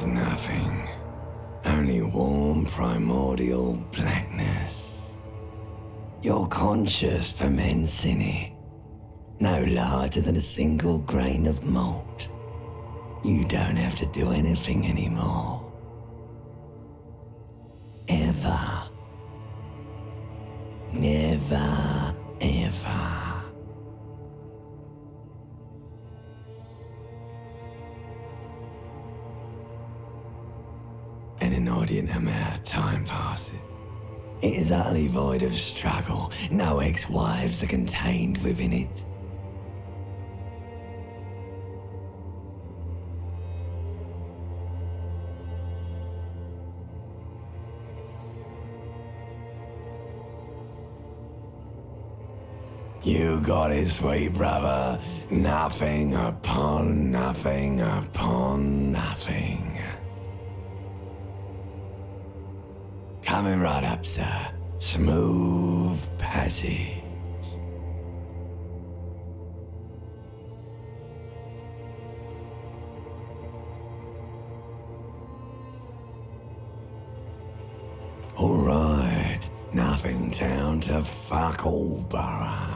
There's nothing. Only warm primordial blackness. Your conscious ferments in it. No larger than a single grain of malt. You don't have to do anything anymore. Ever. Never, ever. An inordinate amount of time passes. It is utterly void of struggle. No ex-wives are contained within it. You got it, sweet brother. Nothing upon nothing upon nothing. Coming right up, sir. Smooth passage. All right. Nothing down to fuck all borough.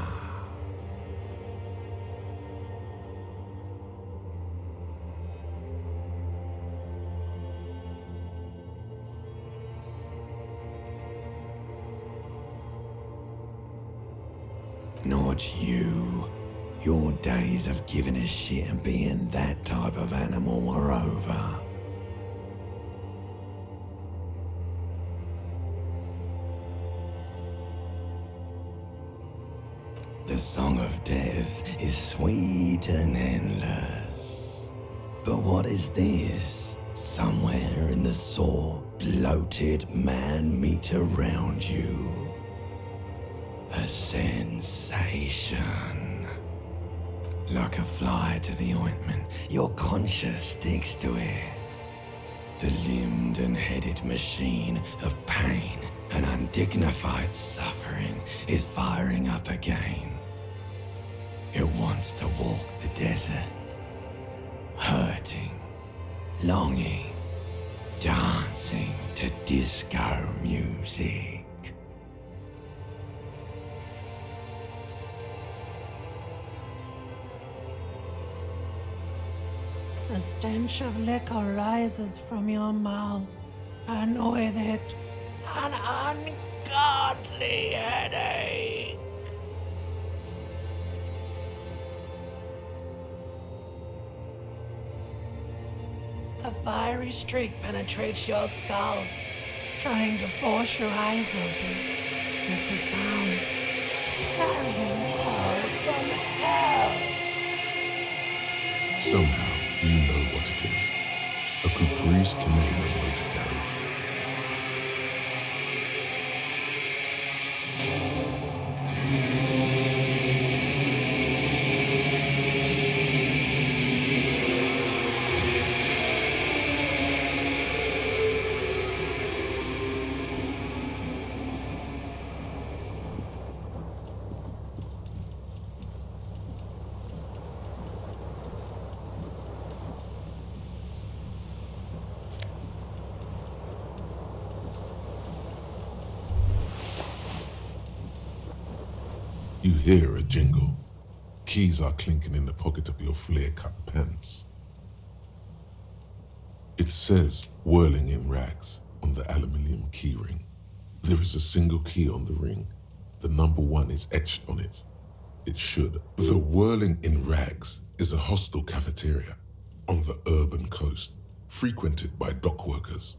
Not you. Your days of giving a shit and being that type of animal are over. The song of death is sweet and endless. But what is this? Somewhere in the sore, bloated man meet around you. A sensation. Like a fly to the ointment, your conscience sticks to it. The limbed and headed machine of pain and undignified suffering is firing up again. It wants to walk the desert, hurting, longing, dancing to disco music. The stench of liquor rises from your mouth, and with it, an ungodly headache. A fiery streak penetrates your skull, trying to force your eyes open. It's a sound, a clarion call from hell. Somehow, you know what it is. A caprice Canadian motor carriage. You hear a jingle. Keys are clinking in the pocket of your flare-cut pants. It says whirling in rags on the aluminium key ring. There is a single key on the ring. The number 1 is etched on it. It should. The whirling in rags is a hostel cafeteria on the urban coast, frequented by dock workers.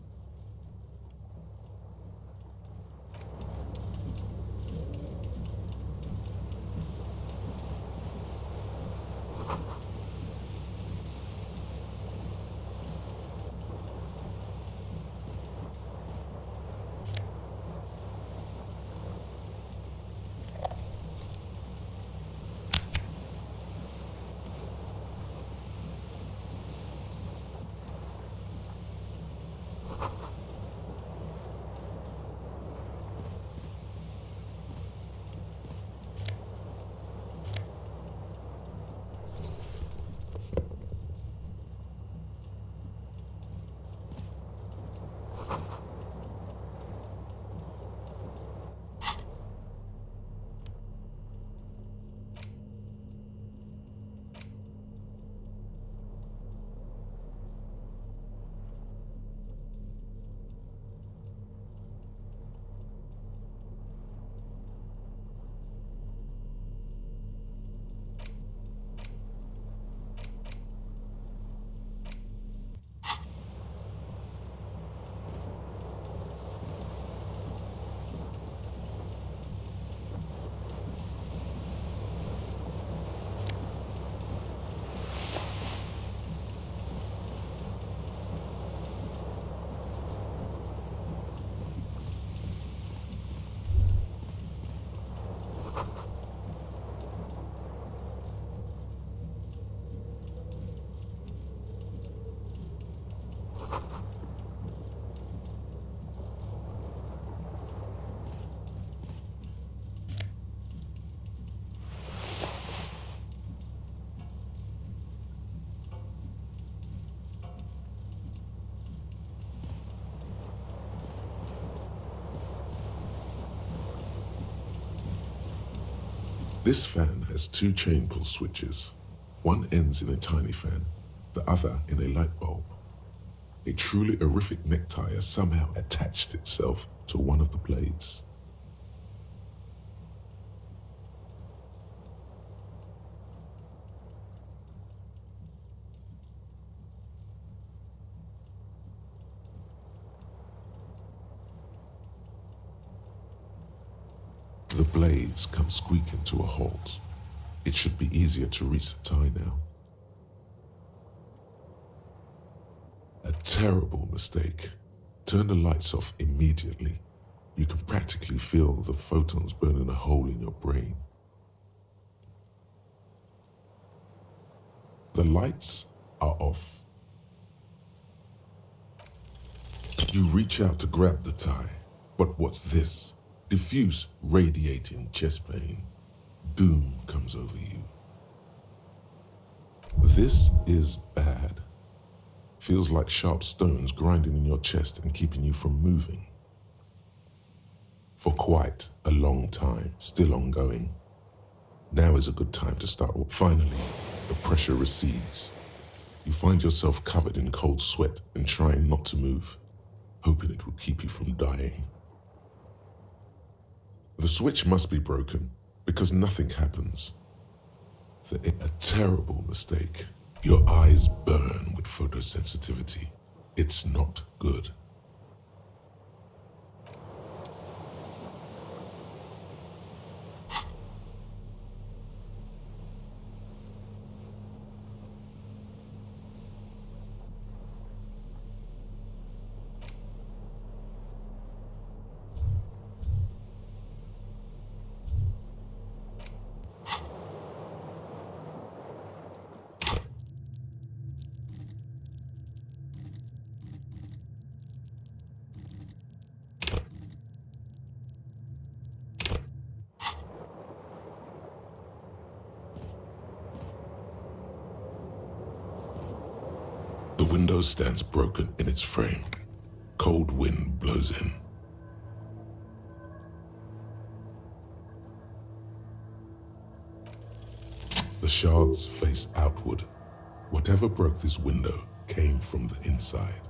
This fan has two chain pull switches. One ends in a tiny fan, the other in a light bulb. A truly horrific necktie has somehow attached itself to one of the blades. The blades come squeaking to a halt. It should be easier to reach the tie now. A terrible mistake. Turn the lights off immediately. You can practically feel the photons burning a hole in your brain. The lights are off. You reach out to grab the tie, but what's this? Diffuse, radiating chest pain. Doom comes over you. This is bad. Feels like sharp stones grinding in your chest and keeping you from moving. For quite a long time, still ongoing. Now is a good time to start. Finally, the pressure recedes. You find yourself covered in cold sweat and trying not to move, hoping it will keep you from dying. The switch must be broken because nothing happens. A terrible mistake. Your eyes burn with photosensitivity. It's not good. The window stands broken in its frame. Cold wind blows in. The shards face outward. Whatever broke this window came from the inside.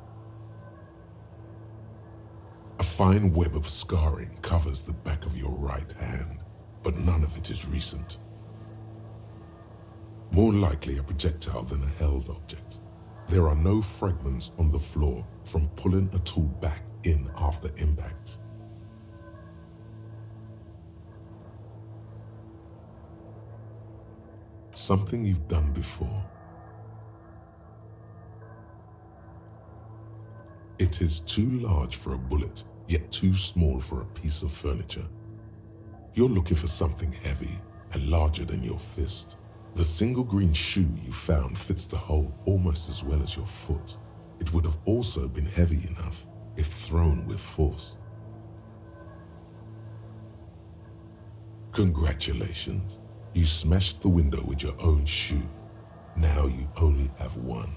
A fine web of scarring covers the back of your right hand, but none of it is recent. More likely a projectile than a held object. There are no fragments on the floor from pulling a tool back in after impact. Something you've done before. It is too large for a bullet, yet too small for a piece of furniture. You're looking for something heavy and larger than your fist. The single green shoe you found fits the hole almost as well as your foot. It would have also been heavy enough if thrown with force. Congratulations, you smashed the window with your own shoe. Now you only have one.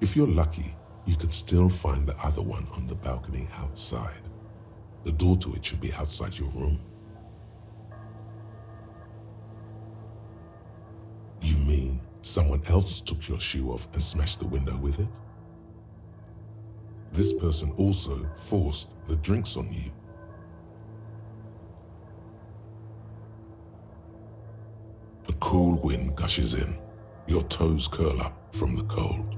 If you're lucky, you could still find the other one on the balcony outside. The door to it should be outside your room. You mean someone else took your shoe off and smashed the window with it? This person also forced the drinks on you. A cool wind gushes in. Your toes curl up from the cold.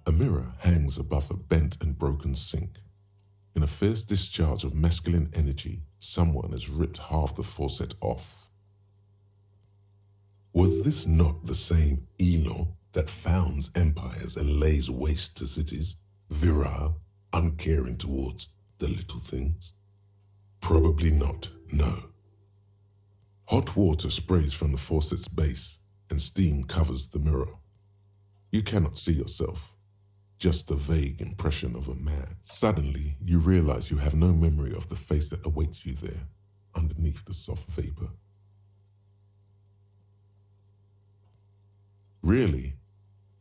A mirror hangs above a bent and broken sink. In a fierce discharge of masculine energy, someone has ripped half the faucet off. Was this not the same Elon that founds empires and lays waste to cities, virile, uncaring towards the little things? Probably not, no. Hot water sprays from the faucet's base and steam covers the mirror. You cannot see yourself. just a vague impression of a man. Suddenly, you realize you have no memory of the face that awaits you there, underneath the soft vapor. Really,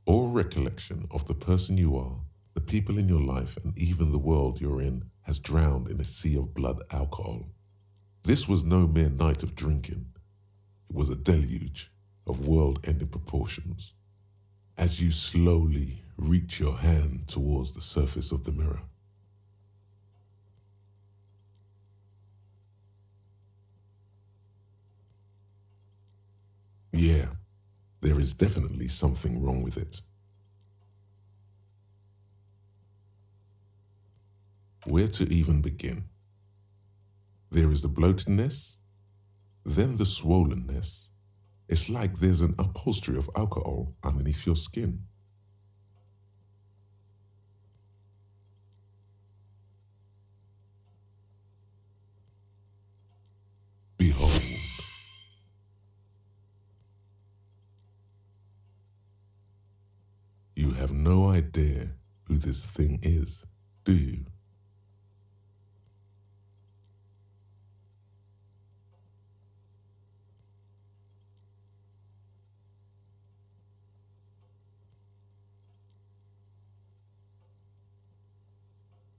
all recollection of the person you are, the people in your life, and even the world you're in has drowned in a sea of blood alcohol. This was no mere night of drinking. It was a deluge of world-ending proportions. As you slowly reach your hand towards the surface of the mirror, yeah, there is definitely something wrong with it. Where to even begin? There is the bloatedness, then the swollenness. It's like there's an upholstery of alcohol underneath your skin. Behold. You have no idea who this thing is, do you?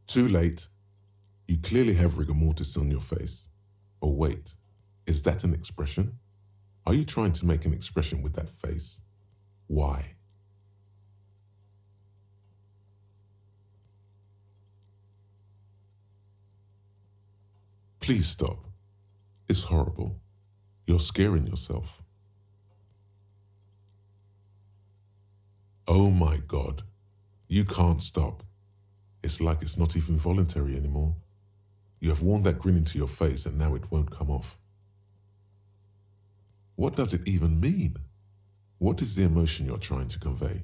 Too late. You clearly have rigor mortis on your face. Oh wait, is that an expression? Are you trying to make an expression with that face? Why? Please stop. It's horrible. You're scaring yourself. Oh my God. You can't stop. It's like it's not even voluntary anymore. You have worn that grin into your face and now it won't come off. What does it even mean? What is the emotion you're trying to convey?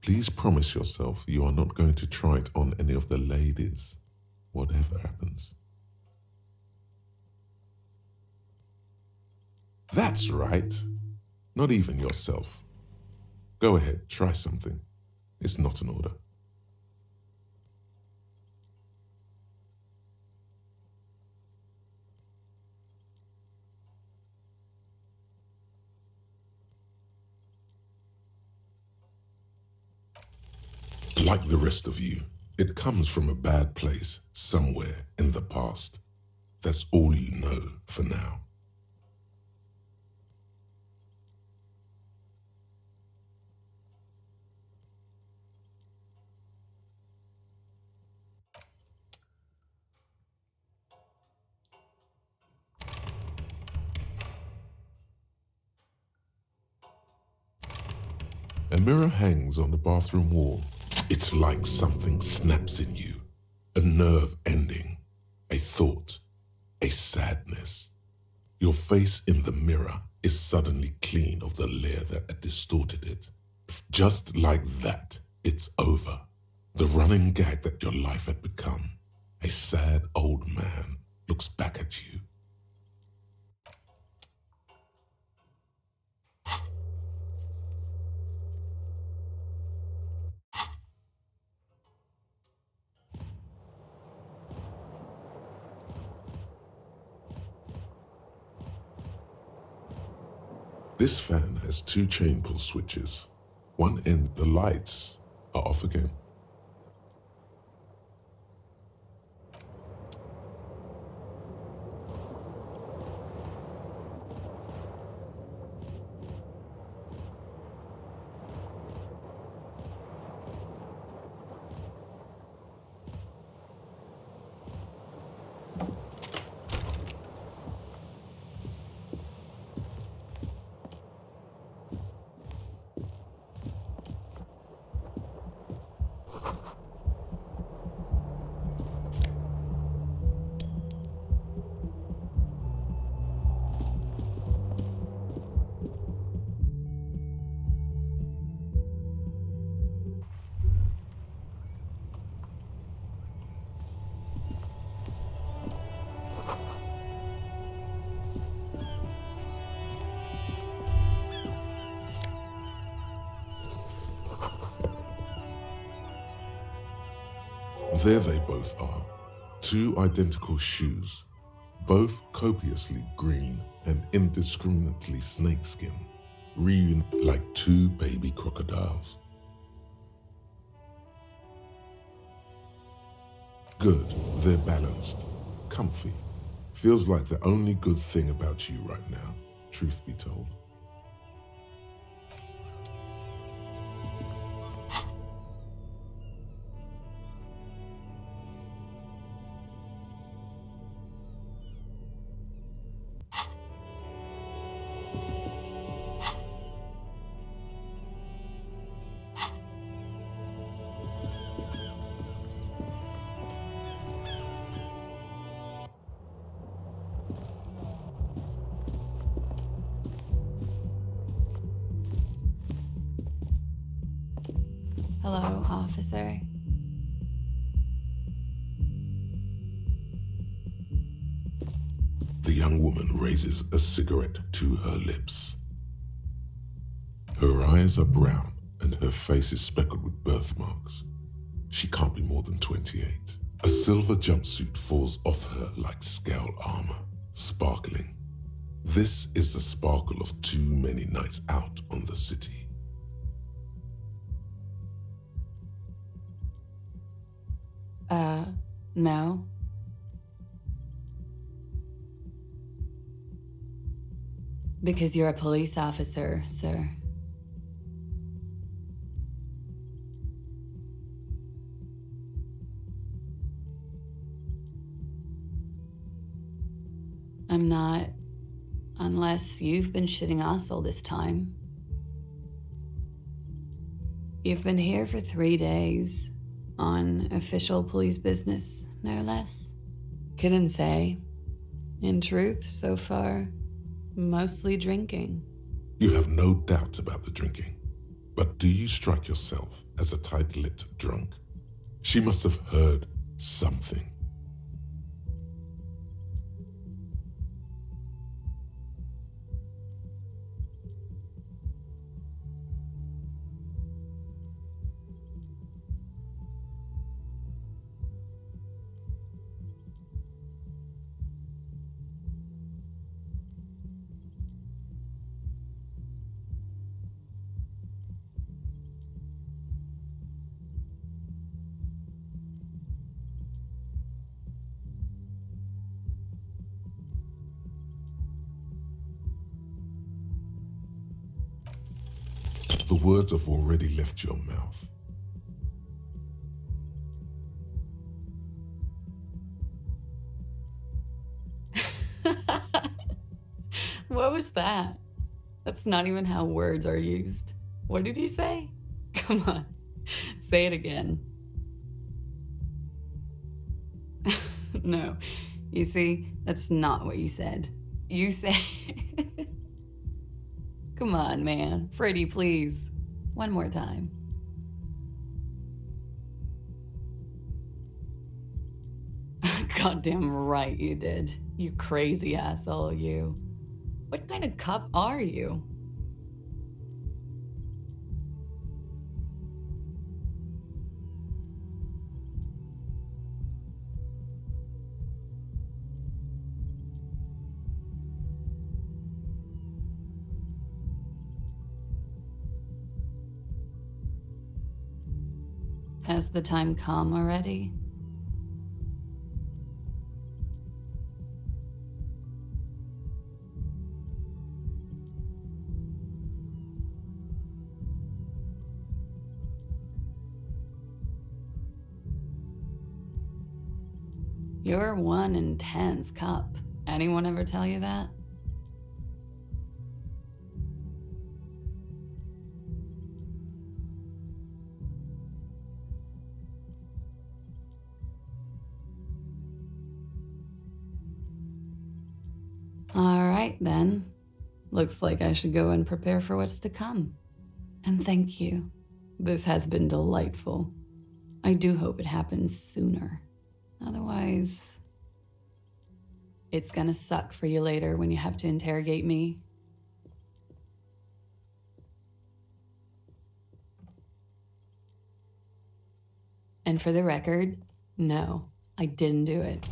Please promise yourself you are not going to try it on any of the ladies, whatever happens. That's right. Not even yourself. Go ahead, try something. It's not an order. Like the rest of you, it comes from a bad place somewhere in the past. That's all you know for now. A mirror hangs on the bathroom wall. It's like something snaps in you. A nerve ending, a thought, a sadness. Your face in the mirror is suddenly clean of the layer that had distorted it. Just like that, it's over. The running gag that your life had become. A sad old man looks back at you. This fan has two chain pull switches. One end, the lights are off again. There they both are. Two identical shoes, both copiously green and indiscriminately snakeskin, reunited like two baby crocodiles. Good, they're balanced, comfy. Feels like the only good thing about you right now, truth be told. Hello, officer. The young woman raises a cigarette to her lips. Her eyes are brown and her face is speckled with birthmarks. She can't be more than 28. A silver jumpsuit falls off her like scale armor, sparkling. This is the sparkle of too many nights out on the city. No. Because you're a police officer, sir. I'm not, unless you've been shitting us all this time. You've been here for 3 days, on official police business, no less. Couldn't say. In truth, so far, mostly drinking. You have no doubt about the drinking. But do you strike yourself as a tight-lipped drunk? She must have heard something. The words have already left your mouth. What was that? That's not even how words are used. What did you say? Come on, say it again. No, you see, that's not what you said. You said... Come on, man. Pretty, please. One more time. Goddamn right you did. You crazy asshole, you. What kind of cop are you? Has the time come already? You're one intense cop. Anyone ever tell you that? All right, then. Looks like I should go and prepare for what's to come. And thank you. This has been delightful. I do hope it happens sooner. Otherwise, it's gonna suck for you later when you have to interrogate me. And for the record, No, I didn't do it.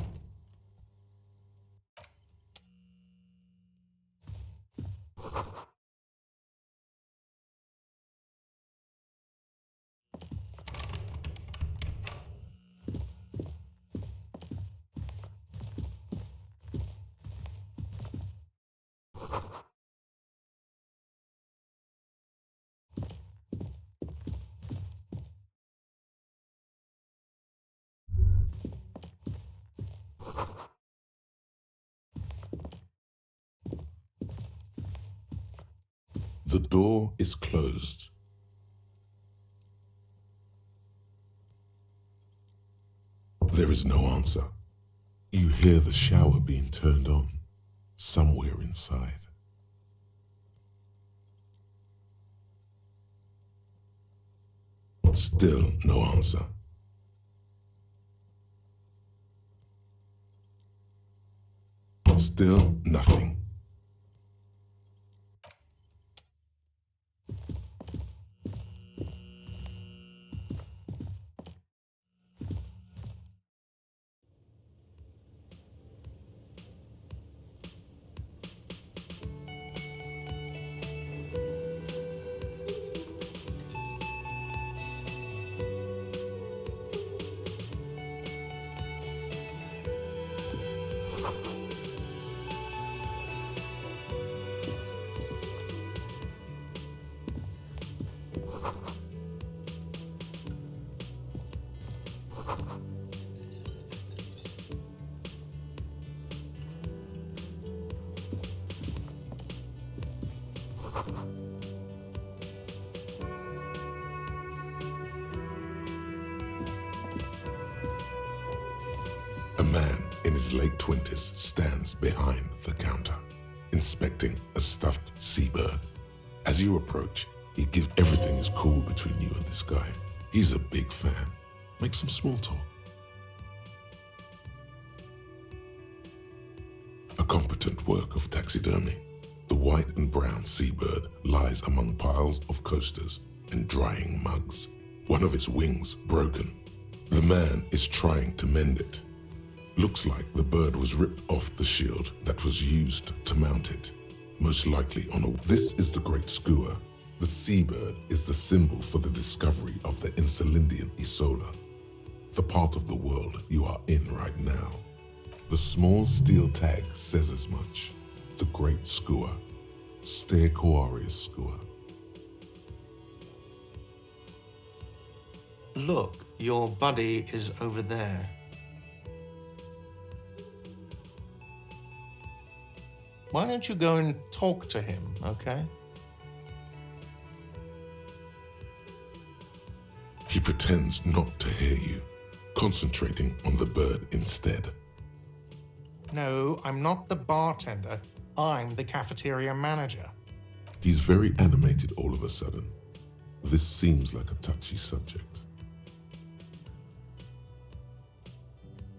The door is closed. There is no answer. You hear the shower being turned on somewhere inside. Still no answer. Still nothing. A man in his late 20s stands behind the counter, inspecting a stuffed seabird. As you approach, he gives everything is cool between you and this guy. He's a big fan. Make some small talk. A competent work of taxidermy. The white and brown seabird lies among piles of coasters and drying mugs. One of its wings broken. The man is trying to mend it. Looks like the bird was ripped off the shield that was used to mount it. Most likely on a... This is the great skua. The seabird is the symbol for the discovery of the Insulindian Isola, the part of the world you are in right now. The small steel tag says as much. The great skua. Stegoarius skua. Look, your buddy is over there. Why don't you go and talk to him, okay? He pretends not to hear you, concentrating on the bird instead. No, I'm not the bartender. I'm the cafeteria manager. He's very animated all of a sudden. This seems like a touchy subject.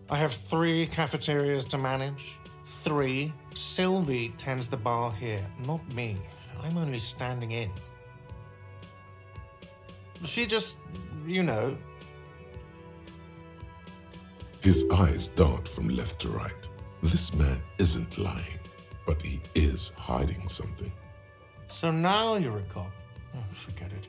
I have 3 cafeterias to manage. 3. Sylvie tends the bar here, not me. I'm only standing in. She just, you know. His eyes dart from left to right. This man isn't lying, but he is hiding something. So now you're a cop. Oh, forget it.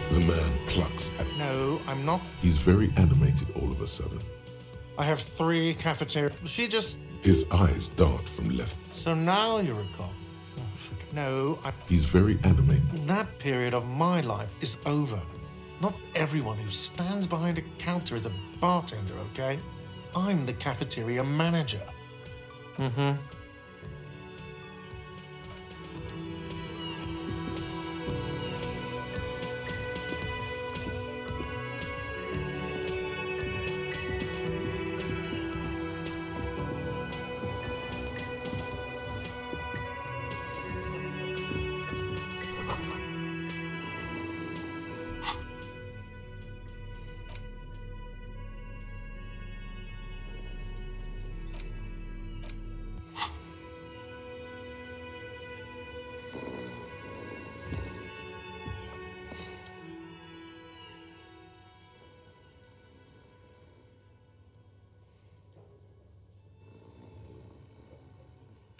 The man plucks at... No, I'm not. He's very animated all of a sudden. I have 3 cafeterias. She just... His eyes dart from left. So now you're a cop. Oh, forget... No, He's very animated. That period of my life is over. Not everyone who stands behind a counter is a bartender, okay? I'm the cafeteria manager.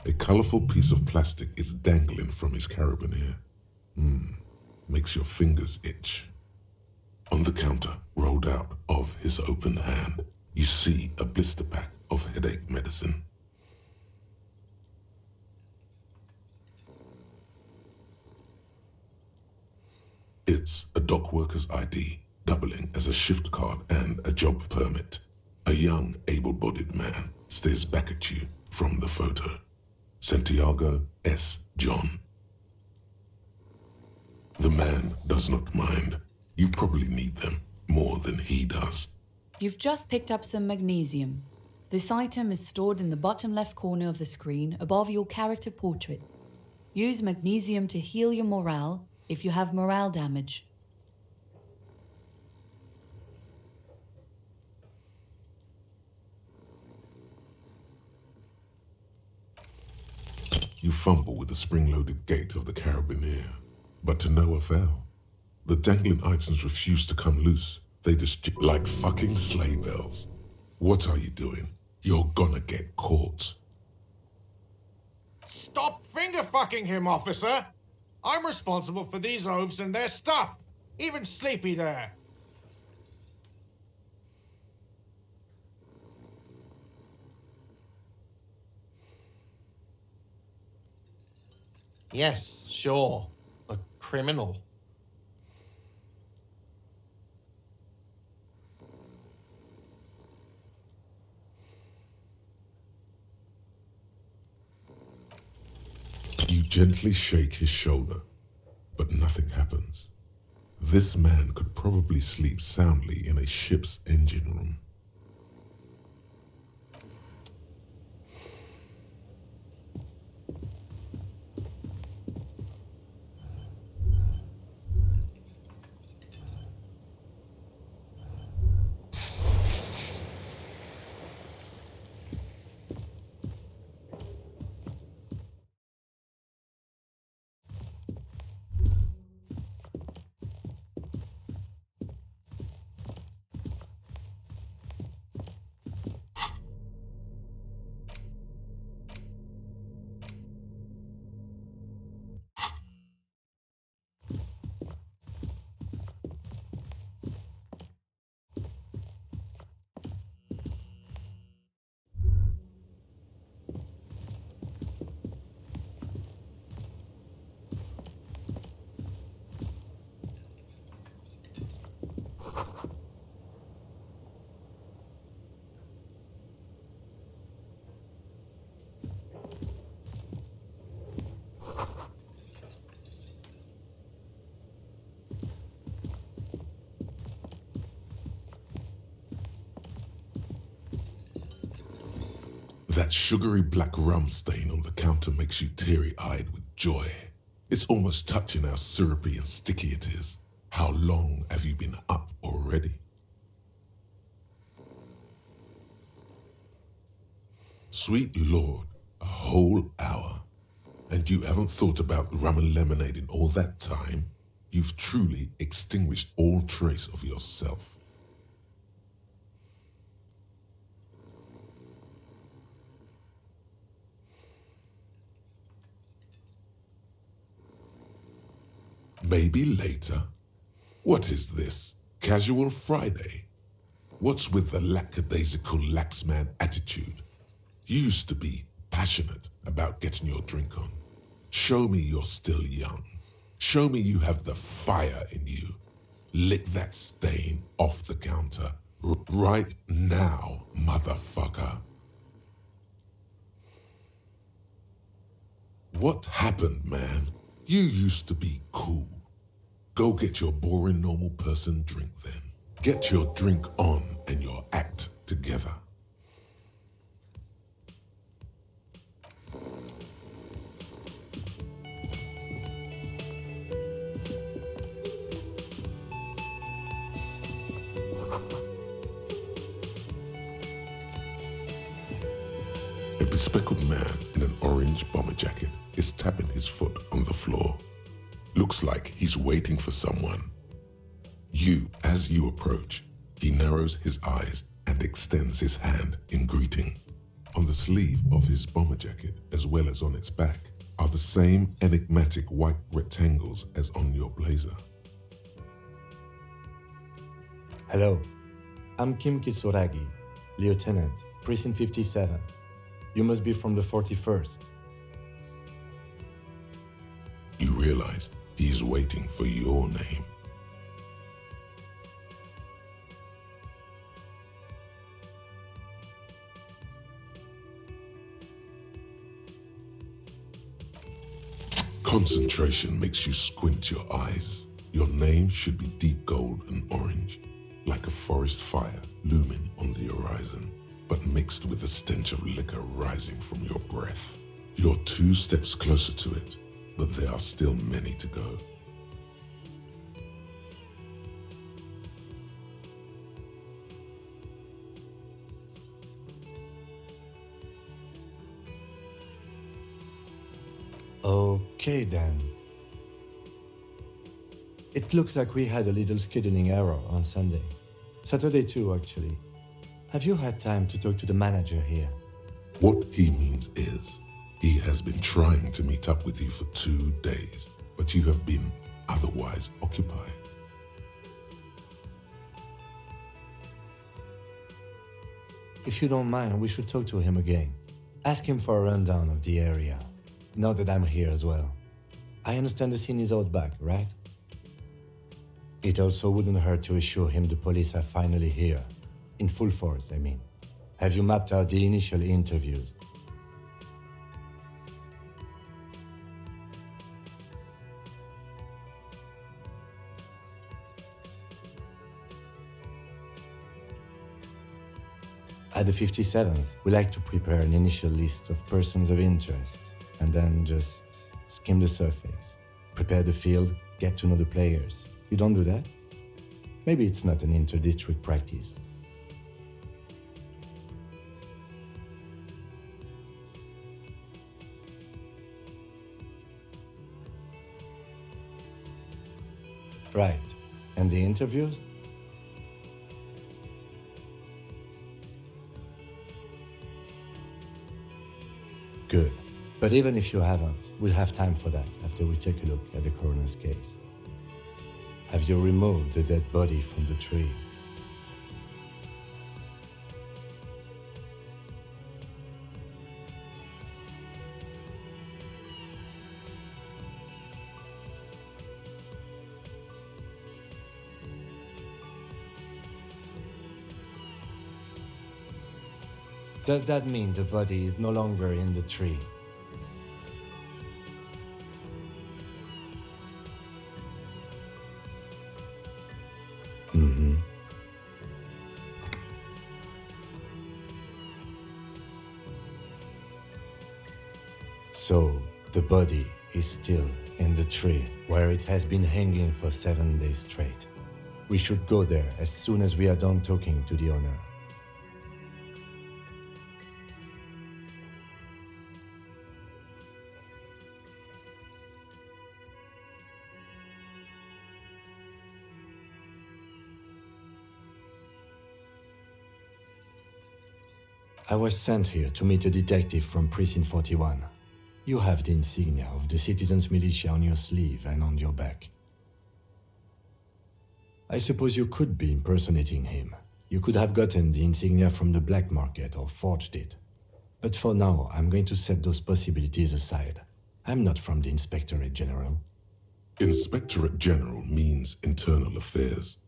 A colorful piece of plastic is dangling from his carabiner. Makes your fingers itch. On the counter, rolled out of his open hand, you see a blister pack of headache medicine. It's a dock worker's ID, doubling as a shift card and a job permit. A young, able-bodied man stares back at you from the photo. Santiago S. John. The man does not mind. You probably need them more than he does. You've just picked up some magnesium. This item is stored in the bottom left corner of the screen above your character portrait. Use magnesium to heal your morale if you have morale damage. You fumble with the spring-loaded gate of the carabiner, but to no avail. The dangling items refuse to come loose. They just like fucking sleigh bells. What are you doing? You're gonna get caught. Stop finger-fucking him, officer! I'm responsible for these oafs and their stuff. Even Sleepy there. Yes, sure. A criminal. You gently shake his shoulder, but nothing happens. This man could probably sleep soundly in a ship's engine room. That sugary black rum stain on the counter makes you teary-eyed with joy. It's almost touching how syrupy and sticky it is. How long have you been up already? Sweet Lord, a whole hour. And you haven't thought about rum and lemonade in all that time? You've truly extinguished all trace of yourself. Maybe later. What is this? Casual Friday? What's with the lackadaisical laxman attitude? You used to be passionate about getting your drink on. Show me you're still young. Show me you have the fire in you. Lick that stain off the counter right now, motherfucker. What happened, man? You used to be cool. Go get your boring normal person drink then. Get your drink on and your act together. A bespectacled man in an orange bomber jacket is tapping his foot on the floor. Looks like he's waiting for someone. As you approach, he narrows his eyes and extends his hand in greeting. On the sleeve of his bomber jacket, as well as on its back, are the same enigmatic white rectangles as on your blazer. Hello, I'm Kim Kitsuragi, Lieutenant, Precinct 57. You must be from the 41st. You realize he's waiting for your name. Concentration makes you squint your eyes. Your name should be deep gold and orange, like a forest fire looming on the horizon, but mixed with the stench of liquor rising from your breath. You're 2 steps closer to it, but there are still many to go. Okay then. It looks like we had a little scheduling error on Sunday. Saturday too, actually. Have you had time to talk to the manager here? What he means is, he has been trying to meet up with you for 2 days, but you have been otherwise occupied. If you don't mind, we should talk to him again. Ask him for a rundown of the area, now that I'm here as well. I understand the scene is out back, right? It also wouldn't hurt to assure him the police are finally here. In full force, I mean. Have you mapped out the initial interviews? At the 57th, we like to prepare an initial list of persons of interest, and then just skim the surface. Prepare the field, get to know the players. You don't do that? Maybe it's not an inter-district practice. Right. And the interviews? Good. But even if you haven't, we'll have time for that after we take a look at the coroner's case. Have you removed the dead body from the tree? Does that mean the body is no longer in the tree? Mm-hmm. So, the body is still in the tree, where it has been hanging for 7 days straight. We should go there as soon as we are done talking to the owner. I was sent here to meet a detective from Precinct 41. You have the insignia of the citizens' militia on your sleeve and on your back. I suppose you could be impersonating him. You could have gotten the insignia from the black market or forged it. But for now, I'm going to set those possibilities aside. I'm not from the Inspectorate General. Inspectorate General means internal affairs.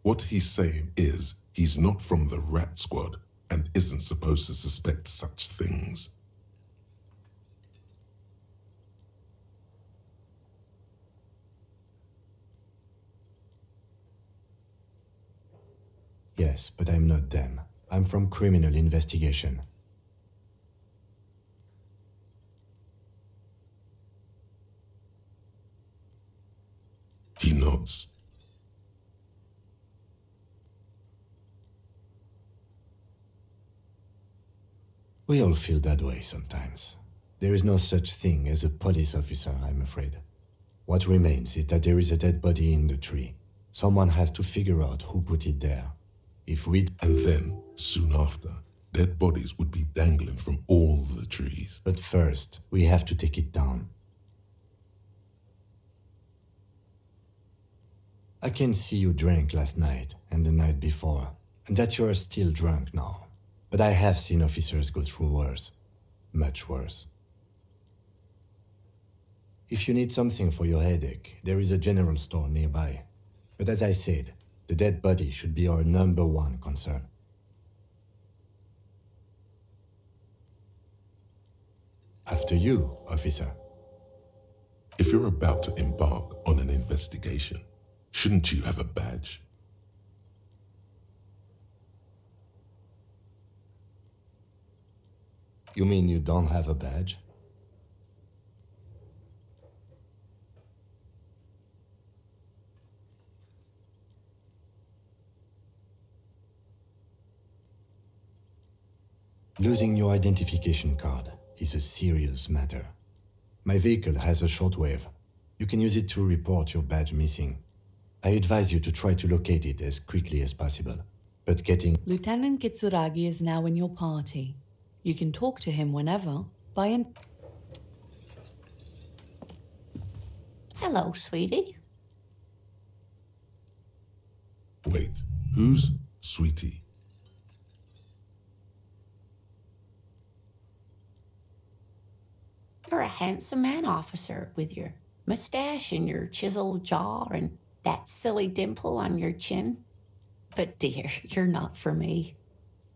What he's saying is, he's not from the rat squad and isn't supposed to suspect such things. Yes, but I'm not them. I'm from criminal investigation. He nods. We all feel that way sometimes. There is no such thing as a police officer, I'm afraid. What remains is that there is a dead body in the tree. Someone has to figure out who put it there. If we... And then, soon after, Dead bodies would be dangling from all the trees. But first, we have to take it down. I can see you drank last night and the night before, and that you are still drunk now. But I have seen officers go through worse. Much worse. If you need something for your headache, there is a general store nearby. But as I said, the dead body should be our #1 concern. After you, officer. If you're about to embark on an investigation, shouldn't you have a badge? You mean you don't have a badge? Losing your identification card is a serious matter. My vehicle has a shortwave. You can use it to report your badge missing. I advise you to try to locate it as quickly as possible. But getting... Lieutenant Kitsuragi is now in your party. You can talk to him whenever by Hello, sweetie. Wait, who's Sweetie? You're a handsome man, officer, with your mustache and your chiseled jaw and that silly dimple on your chin. But dear, you're not for me.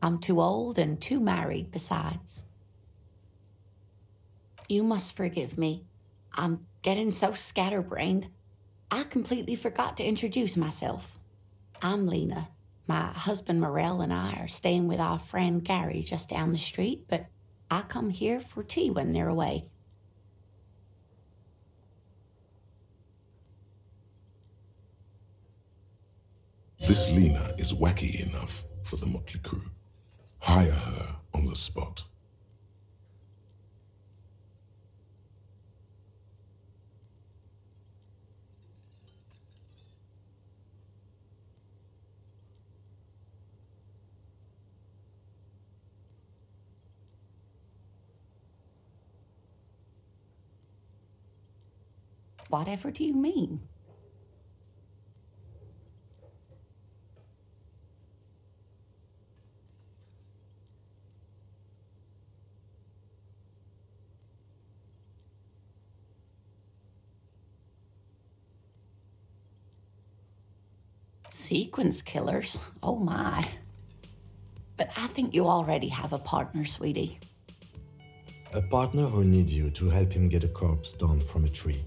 I'm too old and too married besides. You must forgive me. I'm getting so scatterbrained. I completely forgot to introduce myself. I'm Lena. My husband Morel and I are staying with our friend Gary just down the street, but I come here for tea when they're away. This Lena is wacky enough for the motley crew. Hire her on the spot. Whatever do you mean? Sequence killers? Oh my. But I think you already have a partner, sweetie. A partner who needs you to help him get a corpse down from a tree.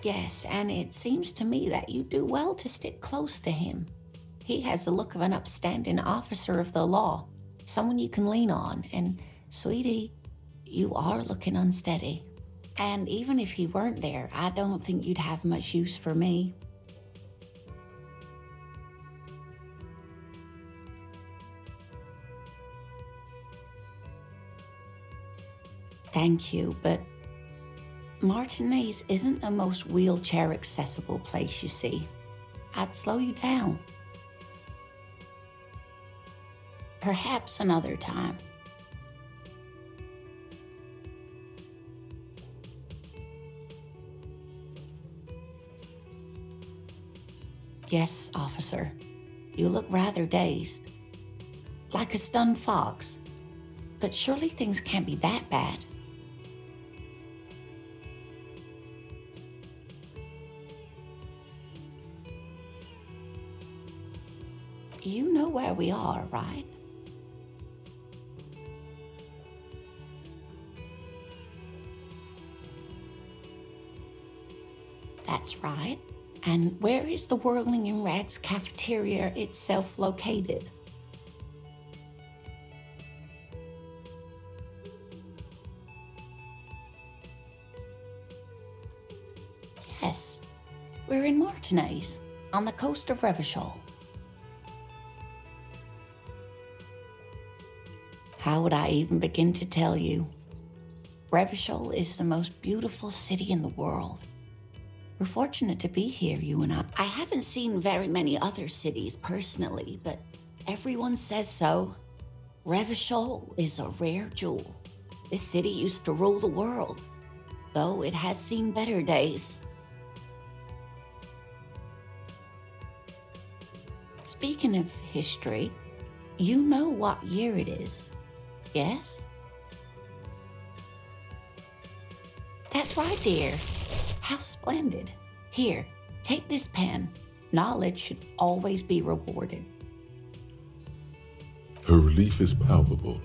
Yes, and it seems to me that you do well to stick close to him. He has the look of an upstanding officer of the law, someone you can lean on, and, sweetie, you are looking unsteady. And even if he weren't there, I don't think you'd have much use for me. Thank you, but Martinez isn't the most wheelchair-accessible place, you see. I'd slow you down. Perhaps another time. Yes, officer. You look rather dazed. Like a stunned fox. But surely things can't be that bad. You know where we are, right? That's right. And where is the Whirling in Rags cafeteria itself located? Yes, we're in Martinez, on the coast of Revachol. How would I even begin to tell you? Revachol is the most beautiful city in the world. We're fortunate to be here, you and I. I haven't seen very many other cities personally, but everyone says so. Revachol is a rare jewel. This city used to rule the world, though it has seen better days. Speaking of history, you know what year it is, yes? That's right, dear. How splendid. Here, take this pen. Knowledge should always be rewarded. Her relief is palpable.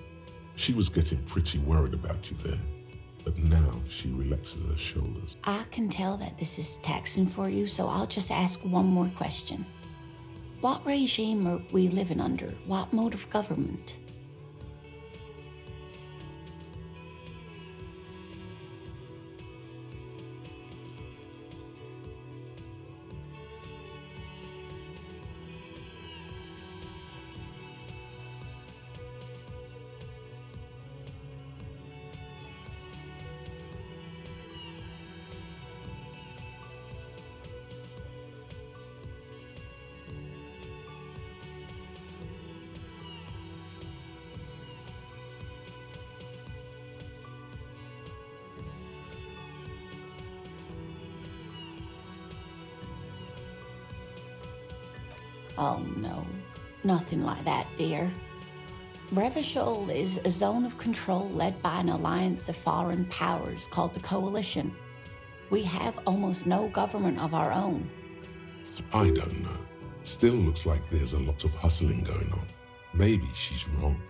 She was getting pretty worried about you then, but now she relaxes her shoulders. I can tell that this is taxing for you, so I'll just ask one more question. What regime are we living under? What mode of government? Oh no, nothing like that, dear. Revachol is a zone of control led by an alliance of foreign powers called the Coalition. We have almost no government of our own. I don't know. Still looks like there's a lot of hustling going on. Maybe she's wrong.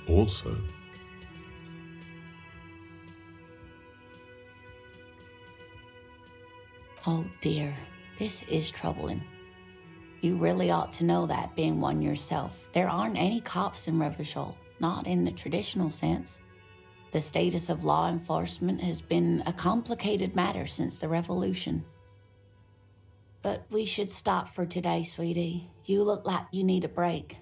Also, oh dear, this is troubling. You really ought to know that, being one yourself. There aren't any cops in Revachol, not in the traditional sense. The status of law enforcement has been a complicated matter since the revolution. But we should stop for today, sweetie. You look like you need a break.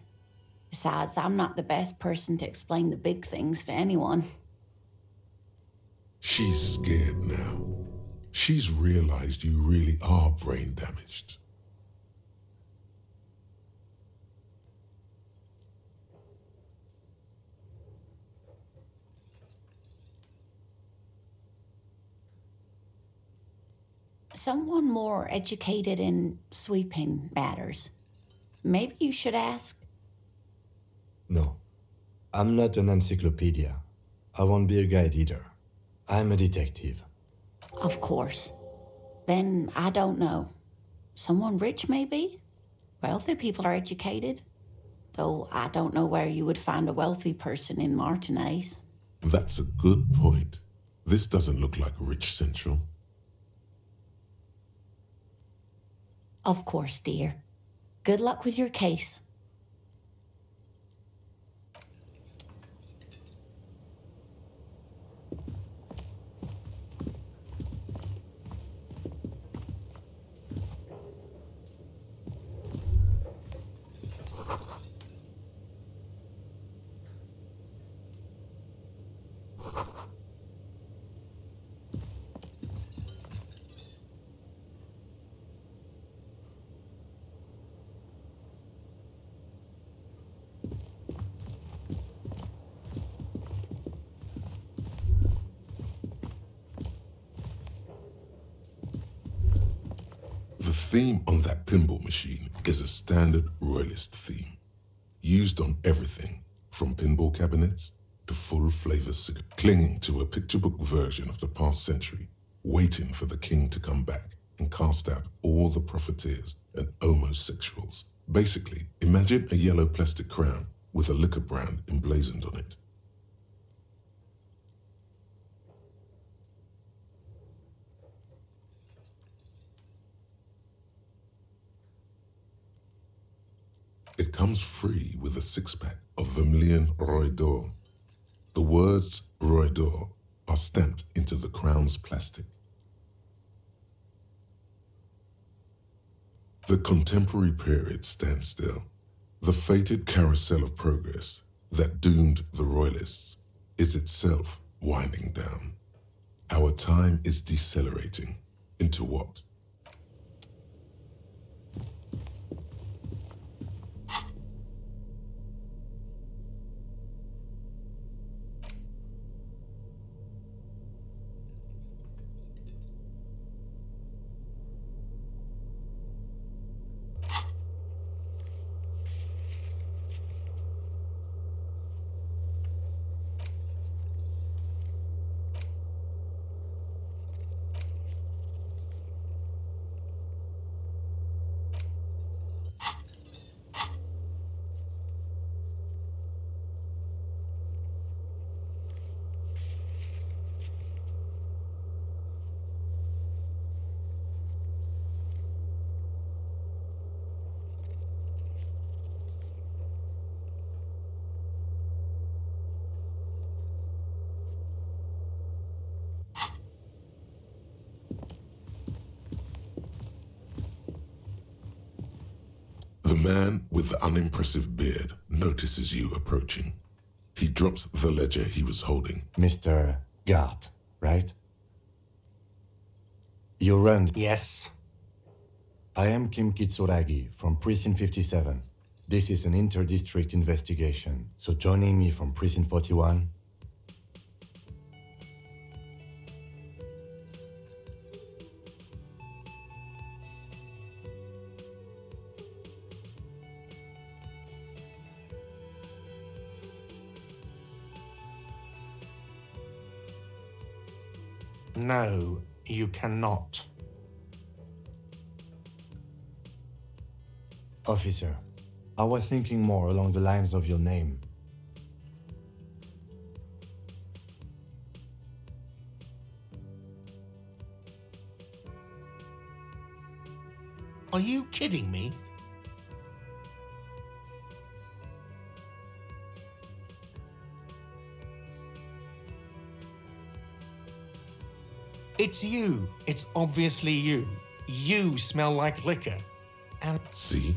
Besides, I'm not the best person to explain the big things to anyone. she's scared now. She's realized you really are brain damaged. Someone more educated in sweeping matters. Maybe you should ask. No, I'm not an encyclopedia. I won't be a guide either. I'm a detective. Of course. Then I don't know. Someone rich, maybe? Wealthy people are educated. Though I don't know where you would find a wealthy person in Martinez. That's a good point. This doesn't look like Rich Central. Of course, dear. Good luck with your case. The theme on that pinball machine is a standard royalist theme, used on everything from pinball cabinets to full-flavor cigarettes, clinging to a picture book version of the past century, waiting for the king to come back and cast out all the profiteers and homosexuals. Basically, imagine a yellow plastic crown with a liquor brand emblazoned on it. It comes free with a six-pack of Vermilion Roy d'Or. The words Roy d'Or are stamped into the crown's plastic. The contemporary period stands still. The fated carousel of progress that doomed the royalists is itself winding down. Our time is decelerating. Into what? The man with the unimpressive beard notices you approaching. He drops the ledger he was holding. Mr. Gart, right? You run. Yes. I am Kim Kitsuragi from Precinct 57. This is an inter-district investigation, so joining me from Precinct 41. No, you cannot. Officer, I was thinking more along the lines of your name. Are you kidding me? It's you. It's obviously you. You smell like liquor. And See?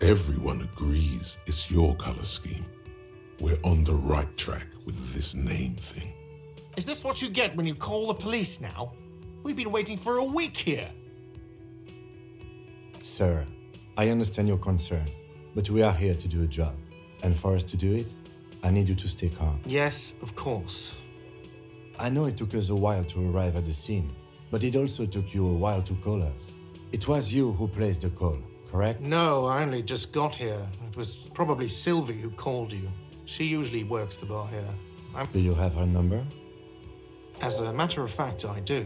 Everyone agrees it's your color scheme. We're on the right track with this name thing. is this what you get when you call the police now? We've been waiting for a week here. Sir, I understand your concern, but we are here to do a job. And for us to do it, I need you to stay calm. Yes, of course. I know it took us a while to arrive at the scene, but it also took you a while to call us. It was you who placed the call, correct? No, I only just got here. It was probably Sylvie who called you. She usually works the bar here. Do you have her number? As a matter of fact, I do.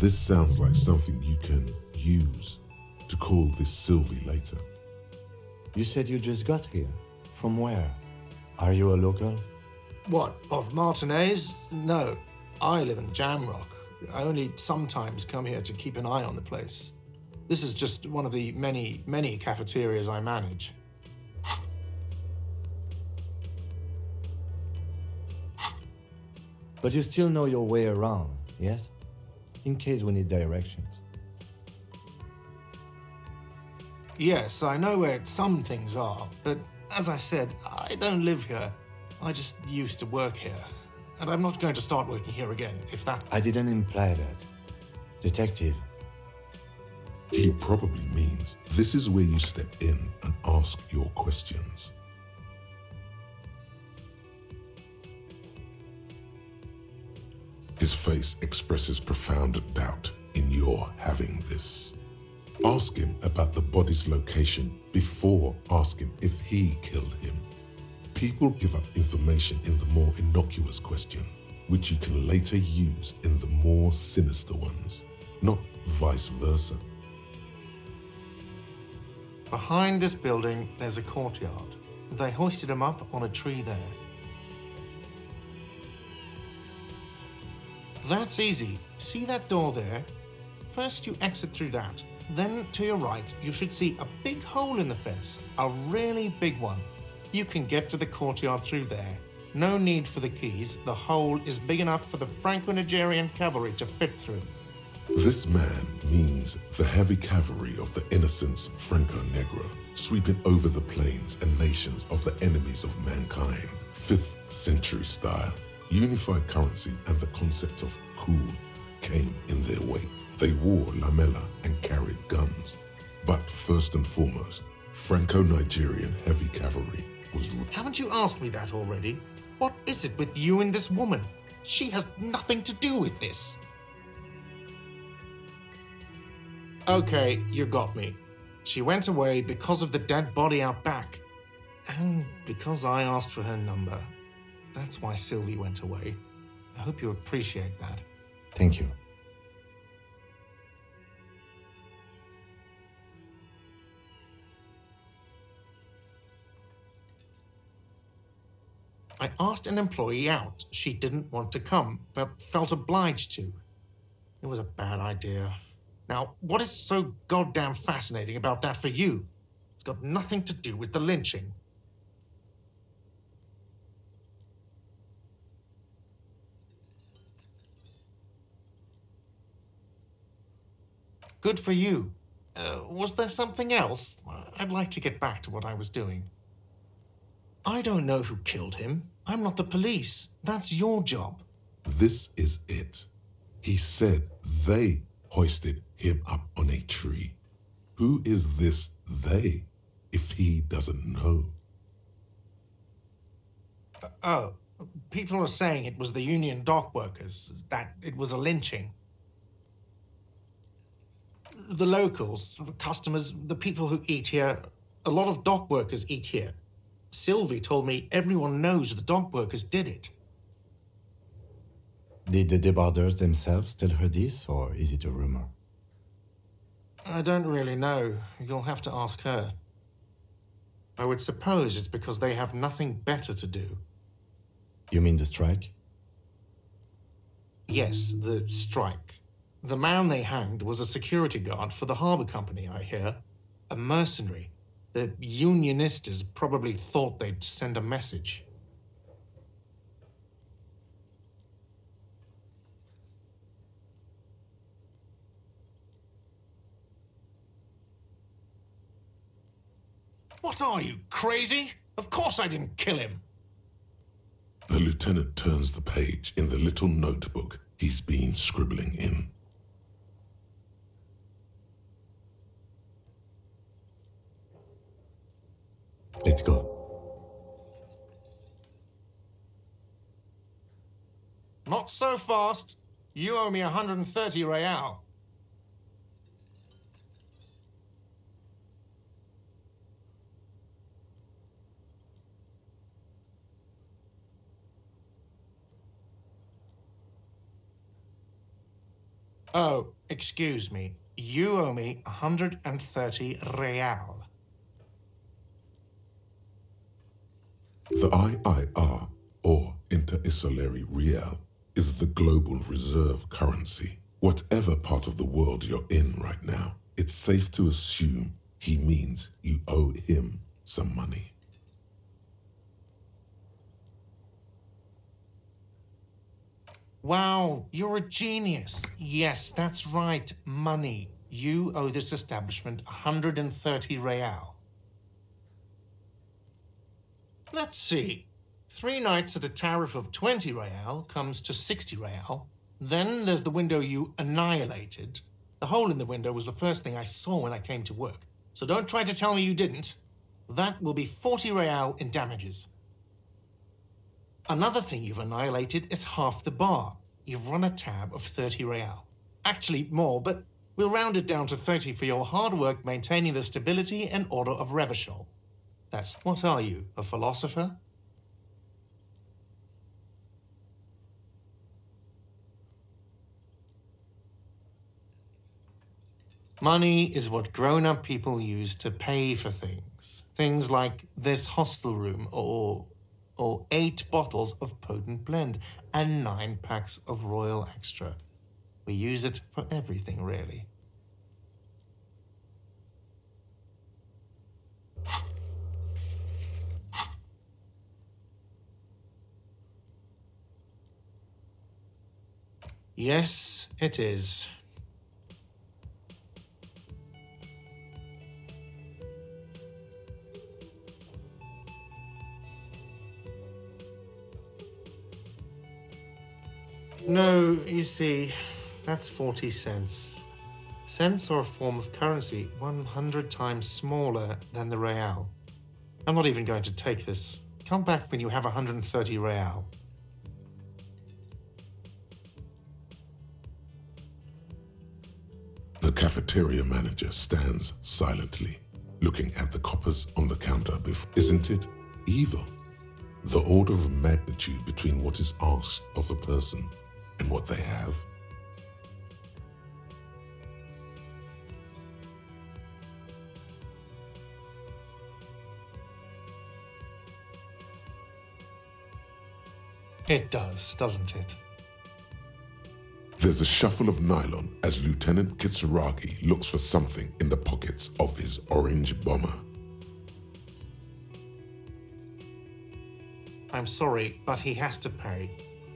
This sounds like something you can use to call this Sylvie later. You said you just got here. From where? Are you a local? What, of Martinez? No, I live in Jamrock. I only sometimes come here to keep an eye on the place. This is just one of the many cafeterias I manage. But you still know your way around, yes? In case we need directions. Yes, I know where some things are, but as I said, I don't live here. I just used to work here. And I'm not going to start working here again, if that... I didn't imply that. Detective, He probably means this is where you step in and ask your questions. His face expresses profound doubt in your having this. Ask him about the body's location before asking if he killed him. People give up information in the more innocuous questions, which you can later use in the more sinister ones, not vice versa. Behind this building, there's a courtyard. They hoisted him up on a tree there. That's easy. See that door there? First you exit through that. Then to your right, you should see a big hole in the fence. A really big one. You can get to the courtyard through there. No need for the keys. The hole is big enough for the Franco-Nigerian cavalry to fit through. This man means the heavy cavalry of the innocents Franco Negro, sweeping over the plains and nations of the enemies of mankind. 5th century style, unified currency and the concept of cool came in their wake. They wore lamella and carried guns. But first and foremost, Franco-Nigerian heavy cavalry was... Haven't you asked me that already? What is it with you and this woman? She has nothing to do with this. Okay, you got me. She went away because of the dead body out back. And because I asked for her number. That's why Sylvie went away. I hope you appreciate that. Thank you. I asked an employee out. She didn't want to come, but felt obliged to. It was a bad idea. Now, what is so goddamn fascinating about that for you? It's got nothing to do with the lynching. Good for you. Was there something else? I'd like to get back to what I was doing. I don't know who killed him. I'm not the police. That's your job. This is it. He said they hoisted him up on a tree. Who is this they, if he doesn't know? People are saying it was the union dock workers, that it was a lynching. The locals, the customers, the people who eat here, a lot of dock workers eat here. Sylvie told me everyone knows the dock workers did it. Did the debarders themselves tell her this, or is it a rumor? I don't really know. You'll have to ask her. I would suppose it's because they have nothing better to do. You mean the strike? Yes, the strike. The man they hanged was a security guard for the harbour company, I hear. A mercenary. The unionistas probably thought they'd send a message. What are you, crazy? Of course I didn't kill him. The lieutenant turns the page in the little notebook he's been scribbling in. Let's go. Not so fast. You owe me 130 real. Oh, excuse me. You owe me 130 real. The IIR, or Inter-Isolary Real, is the global reserve currency. Whatever part of the world you're in right now, it's safe to assume he means you owe him some money. Wow, you're a genius. Yes, that's right, money. You owe this establishment 130 real. Let's see. 3 nights at a tariff of 20 real comes to 60 real. Then there's the window you annihilated. The hole in the window was the first thing I saw when I came to work. So don't try to tell me you didn't. That will be 40 real in damages. Another thing you've annihilated is half the bar. You've run a tab of 30 real. Actually more, but we'll round it down to 30 for your hard work maintaining the stability and order of Revachol. That's... What are you, a philosopher? Money is what grown-up people use to pay for things. Things like this hostel room or 8 bottles of potent blend and 9 packs of Royal Extra. We use it for everything, really. Yes, it is. No, you see, that's 40 cents. Cents are a form of currency 100 times smaller than the real. I'm not even going to take this. Come back when you have 130 real. The cafeteria manager stands silently, looking at the coppers on the counter. Isn't it evil? The order of magnitude between what is asked of a person and what they have. It does, doesn't it? There's a shuffle of nylon as Lieutenant Kitsuragi looks for something in the pockets of his orange bomber. I'm sorry, but he has to pay.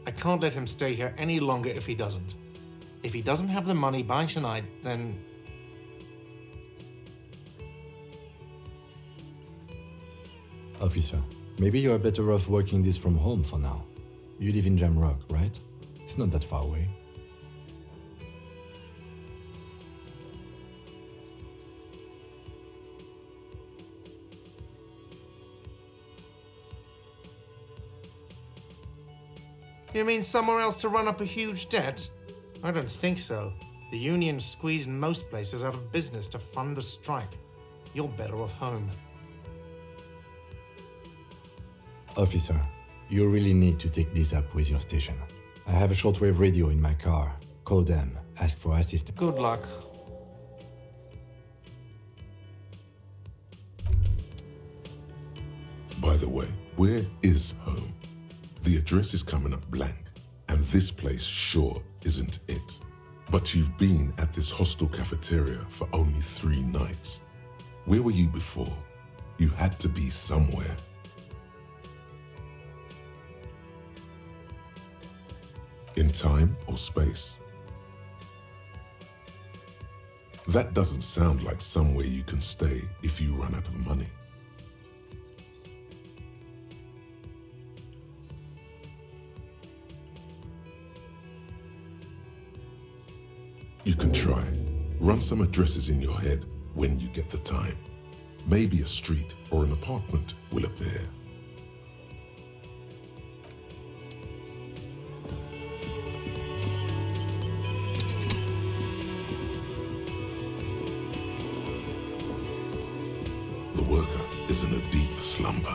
I can't let him stay here any longer if he doesn't. If he doesn't have the money by tonight, then... Officer, maybe you're better off working this from home for now. You live in Jamrock, right? It's not that far away. You mean somewhere else to run up a huge debt? I don't think so. The union squeezed most places out of business to fund the strike. You're better off home. Officer, you really need to take this up with your station. I have a shortwave radio in my car. Call them, ask for assistance. Good luck. By the way, where is home? The address is coming up blank, and this place sure isn't it. But you've been at this hostel cafeteria for only 3 nights. Where were you before? You had to be somewhere. In time or space? That doesn't sound like somewhere you can stay if you run out of money. You can try. Run some addresses in your head when you get the time. Maybe a street or an apartment will appear. The worker is in a deep slumber.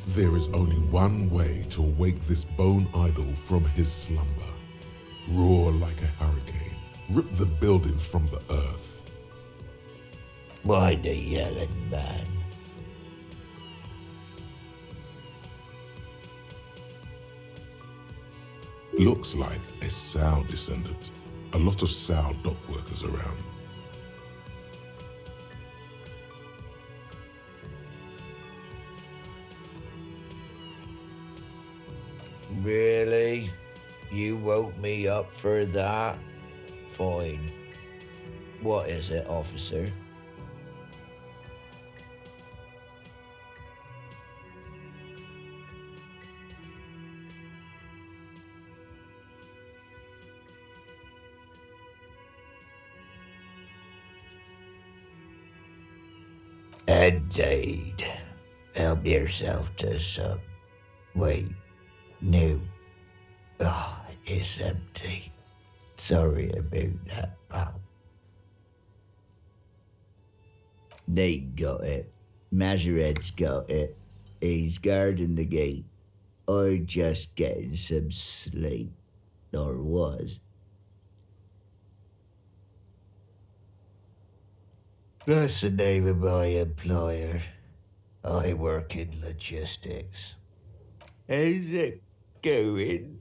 There is only one way to wake this bone idol from his slumber. Roar like a hurricane. Rip the buildings from the earth. Why the yelling man? Looks like a Sao descendant. A lot of Sao dock workers around. Really? You woke me up for that? Fine. What is it, officer? Indeed. Help yourself to some. Wait. No. Oh, it's empty. Sorry about that, pal. They got it. Majorette's got it. He's guarding the gate. Or just getting some sleep. Or was. That's the name of my employer. I work in logistics. How's it going?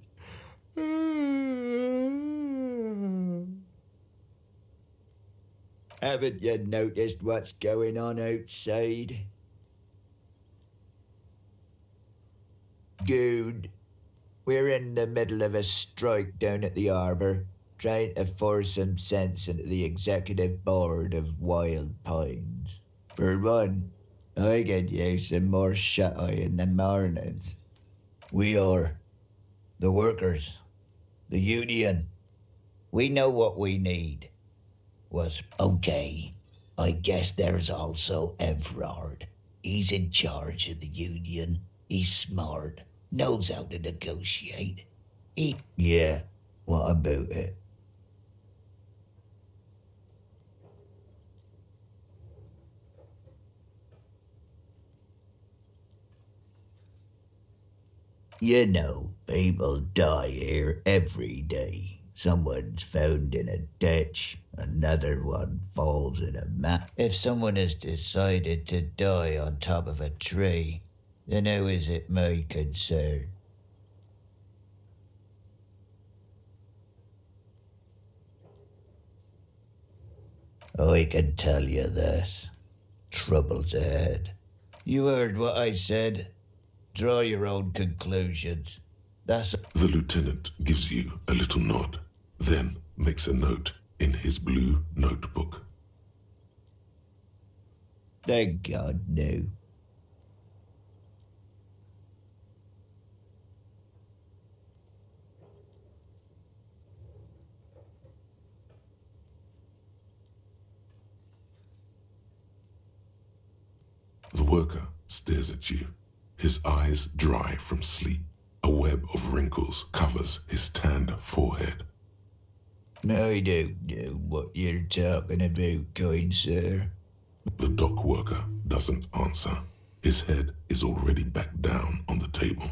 Haven't you noticed what's going on outside? Good. We're in the middle of a strike down at the harbour, trying to force some sense into the executive board of Wild Pines. For one, I could use some more shut-eye in the mornings. We are the workers, the union. We know what we need. Was okay. I guess there's also Everard. He's in charge of the union. He's smart, knows how to negotiate. Yeah, what about it? You know, people die here every day. Someone's found in a ditch, another one falls in a map. If someone has decided to die on top of a tree, then how is it my concern? I can tell you this. Trouble's ahead. You heard what I said. Draw your own conclusions. That's... The lieutenant gives you a little nod, then makes a note in his blue notebook. Thank God, no. The worker stares at you, his eyes dry from sleep. A web of wrinkles covers his tanned forehead. I don't know what you're talking about, kind sir. The dock worker doesn't answer. His head is already back down on the table.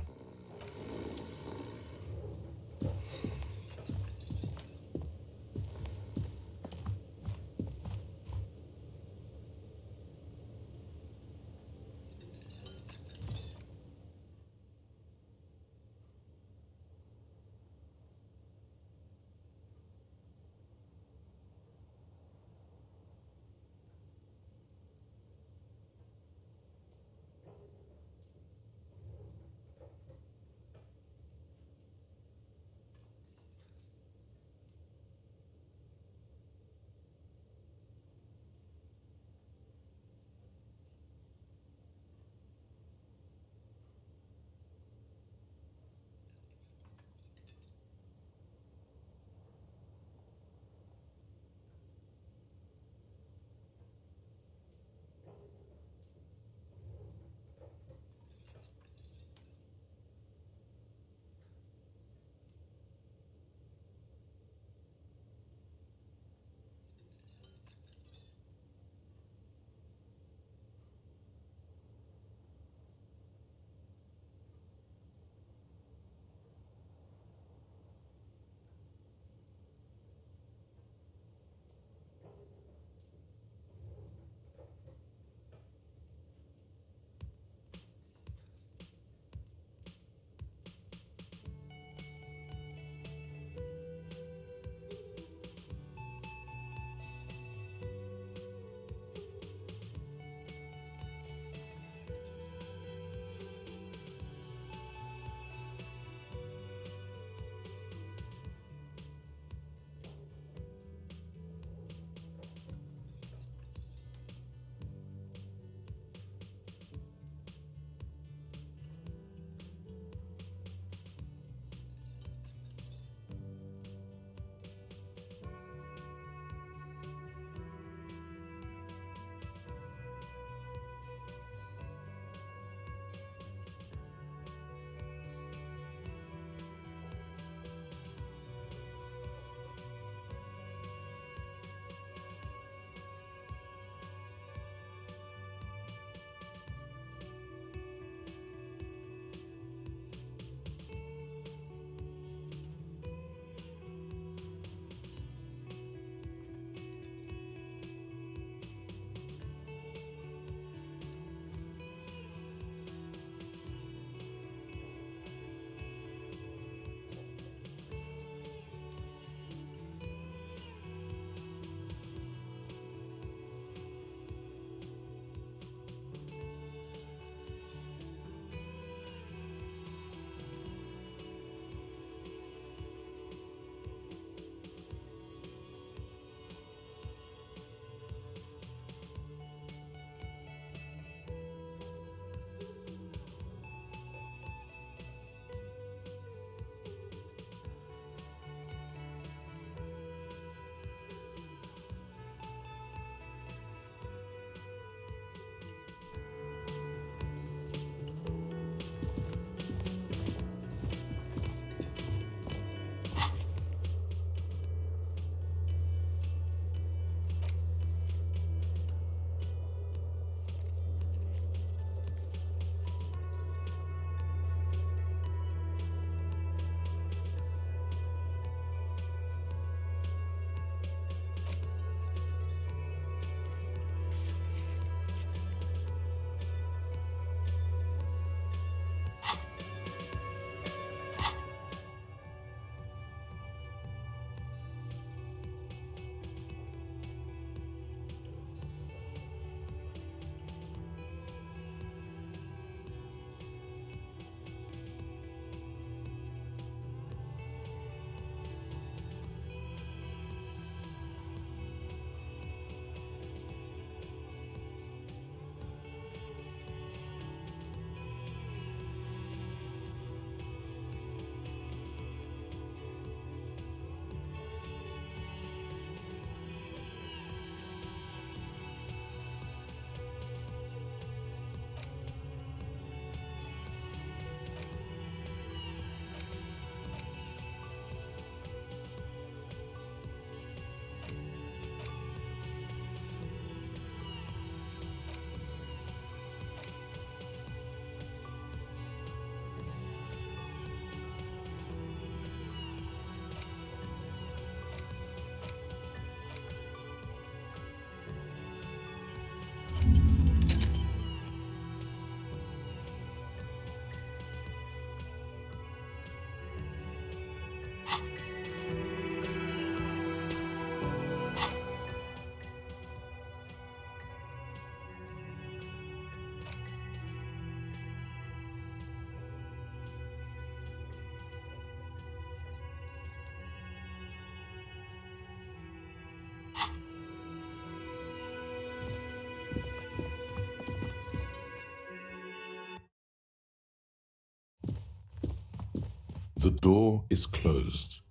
The door is closed.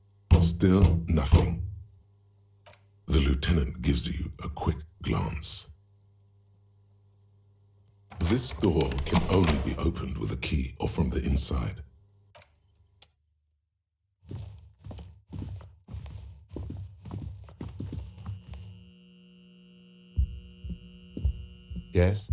Still nothing. The lieutenant gives you a quick glance. This door can only be opened with a key or from the inside. Yes?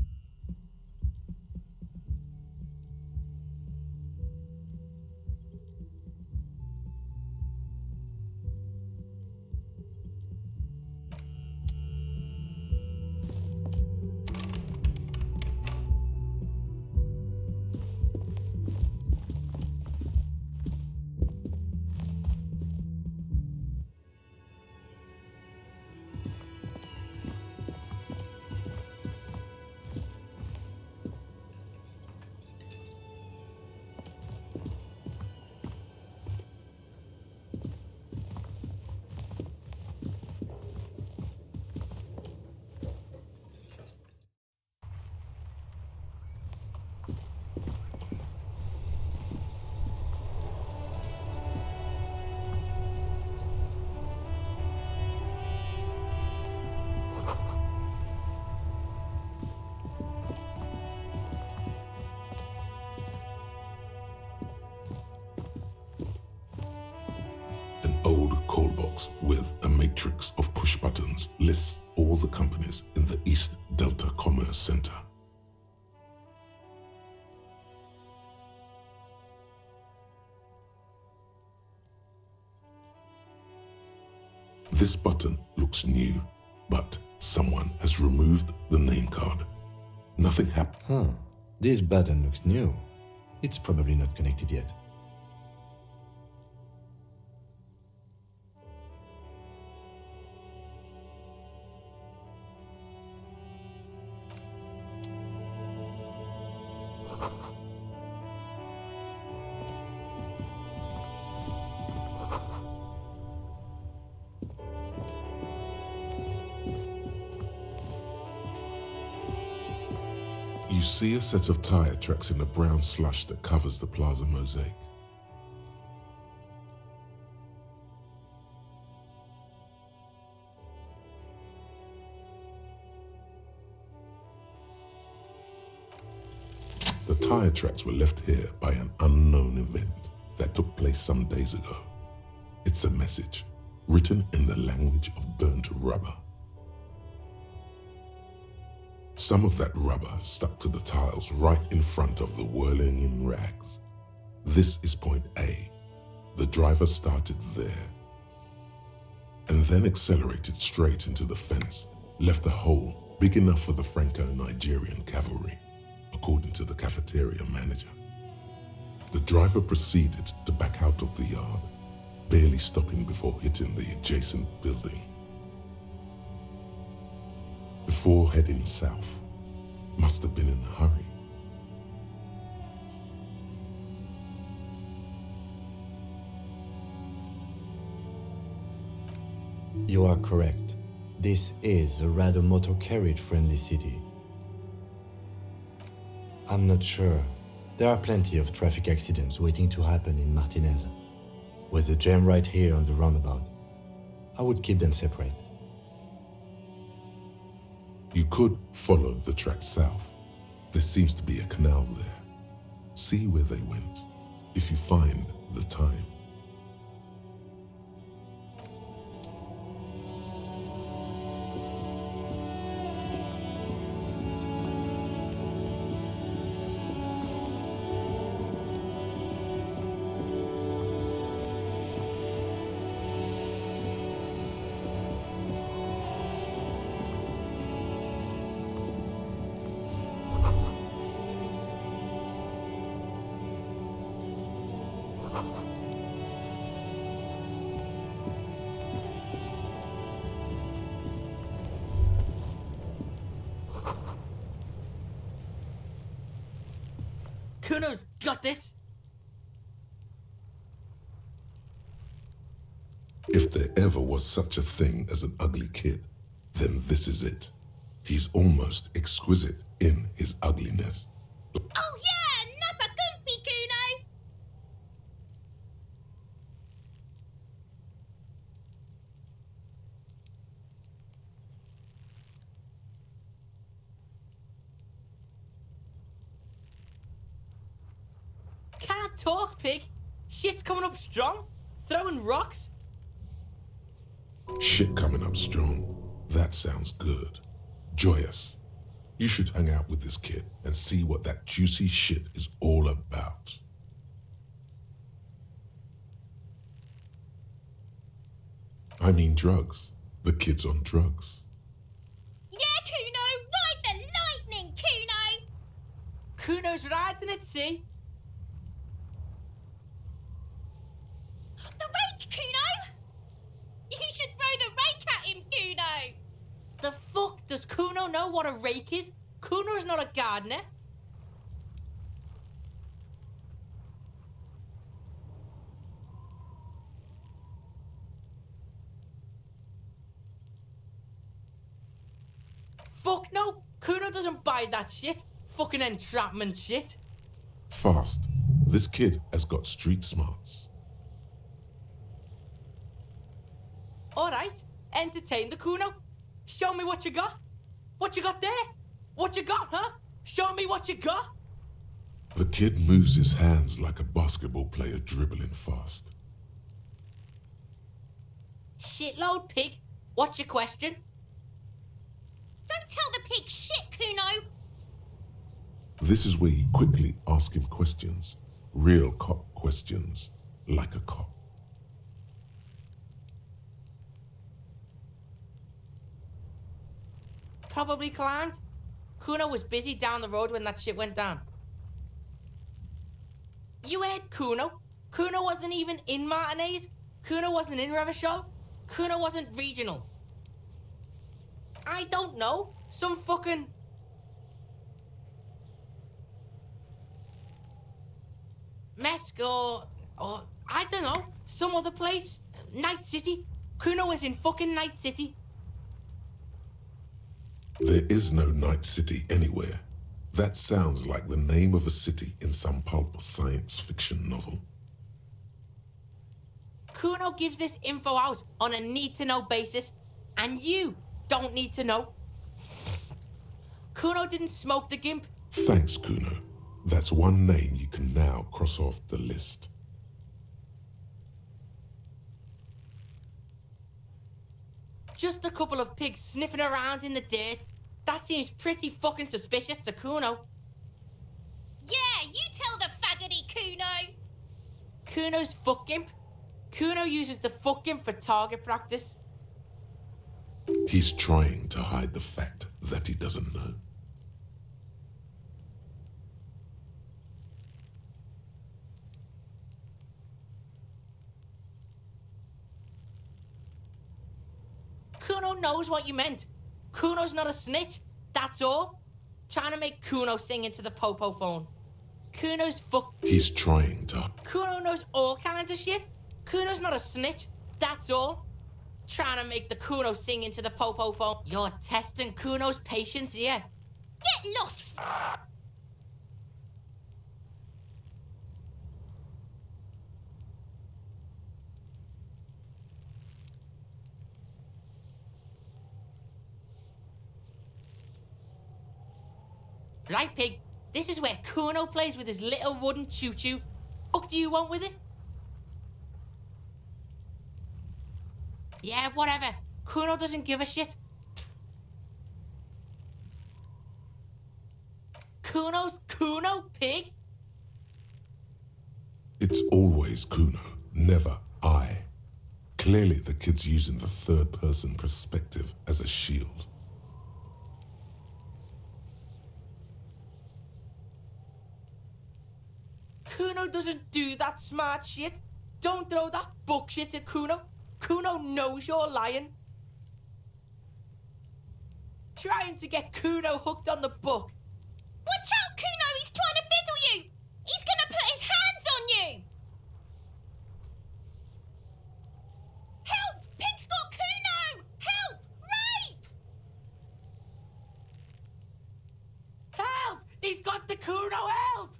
An old call box with a matrix of push buttons lists all the companies in the East Delta Commerce Center. This button looks new, but someone has removed the name card. Nothing happened. Huh. This button looks new. It's probably not connected yet. You see a set of tire tracks in the brown slush that covers the plaza mosaic. The tire tracks were left here by an unknown event that took place some days ago. It's a message written in the language of burnt rubber. Some of that rubber stuck to the tiles right in front of the whirling in rags. This is point A. The driver started there and then accelerated straight into the fence, left a hole big enough for the Franco-Nigerian cavalry, according to the cafeteria manager. The driver proceeded to back out of the yard, barely stopping before hitting the adjacent building. Before heading south, must have been in a hurry. You are correct. This is a rather motor carriage-friendly city. I'm not sure. There are plenty of traffic accidents waiting to happen in Martinez. With a jam right here on the roundabout, I would keep them separate. You could follow the track south. There seems to be a canal there. See where they went, if you find the time. Kuno's got this! If there ever was such a thing as an ugly kid, then this is it. He's almost exquisite in his ugliness. Oh yeah, Nappa Goofy, Kuno! talk, pig. Shit's coming up strong. Throwing rocks. Shit coming up strong. That sounds good. Joyous. You should hang out with this kid and see what that juicy shit is all about. I mean drugs. The kid's on drugs. Yeah, Kuno! Ride the lightning, Kuno! Kuno's riding it, see? The rake, Kuno! You should throw the rake at him, Kuno! The fuck? Does Kuno know what a rake is? Kuno's not a gardener. Fuck no! Kuno doesn't buy that shit. Fucking entrapment shit. Fast. This kid has got street smarts. Alright, entertain the Kuno. Show me what you got. What you got there? What you got, huh? Show me what you got. The kid moves his hands like a basketball player dribbling fast. Shitload, pig. What's your question? Don't tell the pig shit, Kuno! This is where you quickly ask him questions. Real cop questions, like a cop. Probably climbed. Kuno was busy down the road when that shit went down. You heard Kuno? Kuno wasn't even in Martinez. Kuno wasn't in Revachol. Kuno wasn't regional. I don't know. Some fucking... Mesk or I don't know. Some other place. Night City. Kuno was in fucking Night City. There is no Night City anywhere. That sounds like the name of a city in some pulp science fiction novel. Kuno gives this info out on a need-to-know basis, and you don't need to know. Kuno didn't smoke the gimp. Thanks, Kuno. That's one name you can now cross off the list. Just a couple of pigs sniffing around in the dirt. That seems pretty fucking suspicious to Kuno. Yeah, you tell the faggoty, Kuno! Kuno's fuck gimp. Kuno uses the fuck gimp for target practice. He's trying to hide the fact that he doesn't know. Kuno knows what you meant. Kuno's not a snitch, that's all. Trying to make Kuno sing into the popo phone. Kuno's fuck... He's trying to... Kuno knows all kinds of shit. Kuno's not a snitch, that's all. Trying to make the Kuno sing into the popo phone. You're testing Kuno's patience, yeah. Get lost, Right, pig. This is where Kuno plays with his little wooden choo-choo. Fuck do you want with it? Yeah, whatever. Kuno doesn't give a shit. Kuno's Kuno, pig? It's always Kuno, never I. Clearly the kid's using the third-person perspective as a shield. Kuno doesn't do that smart shit. Don't throw that book shit at Kuno. Kuno knows you're lying. Trying to get Kuno hooked on the book. Watch out, Kuno! He's trying to fiddle you! He's gonna put his hands on you! Help! Pig's got Kuno! Help! Rape! Help! He's got the Kuno, help!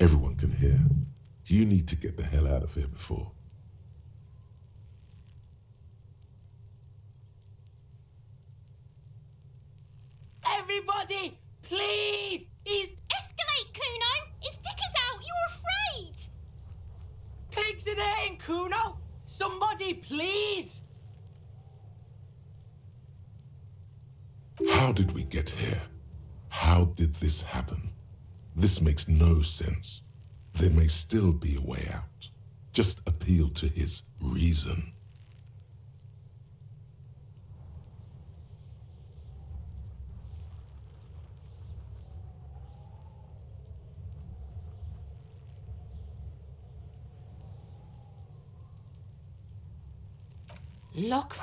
Everyone can hear. You need to get the hell out of here before. Everybody, please! He's... Escalate, Kuno! His dick is out! You're afraid! me, please! How did we get here? How did this happen? This makes no sense. There may still be a way out. Just appeal to his reason. Look.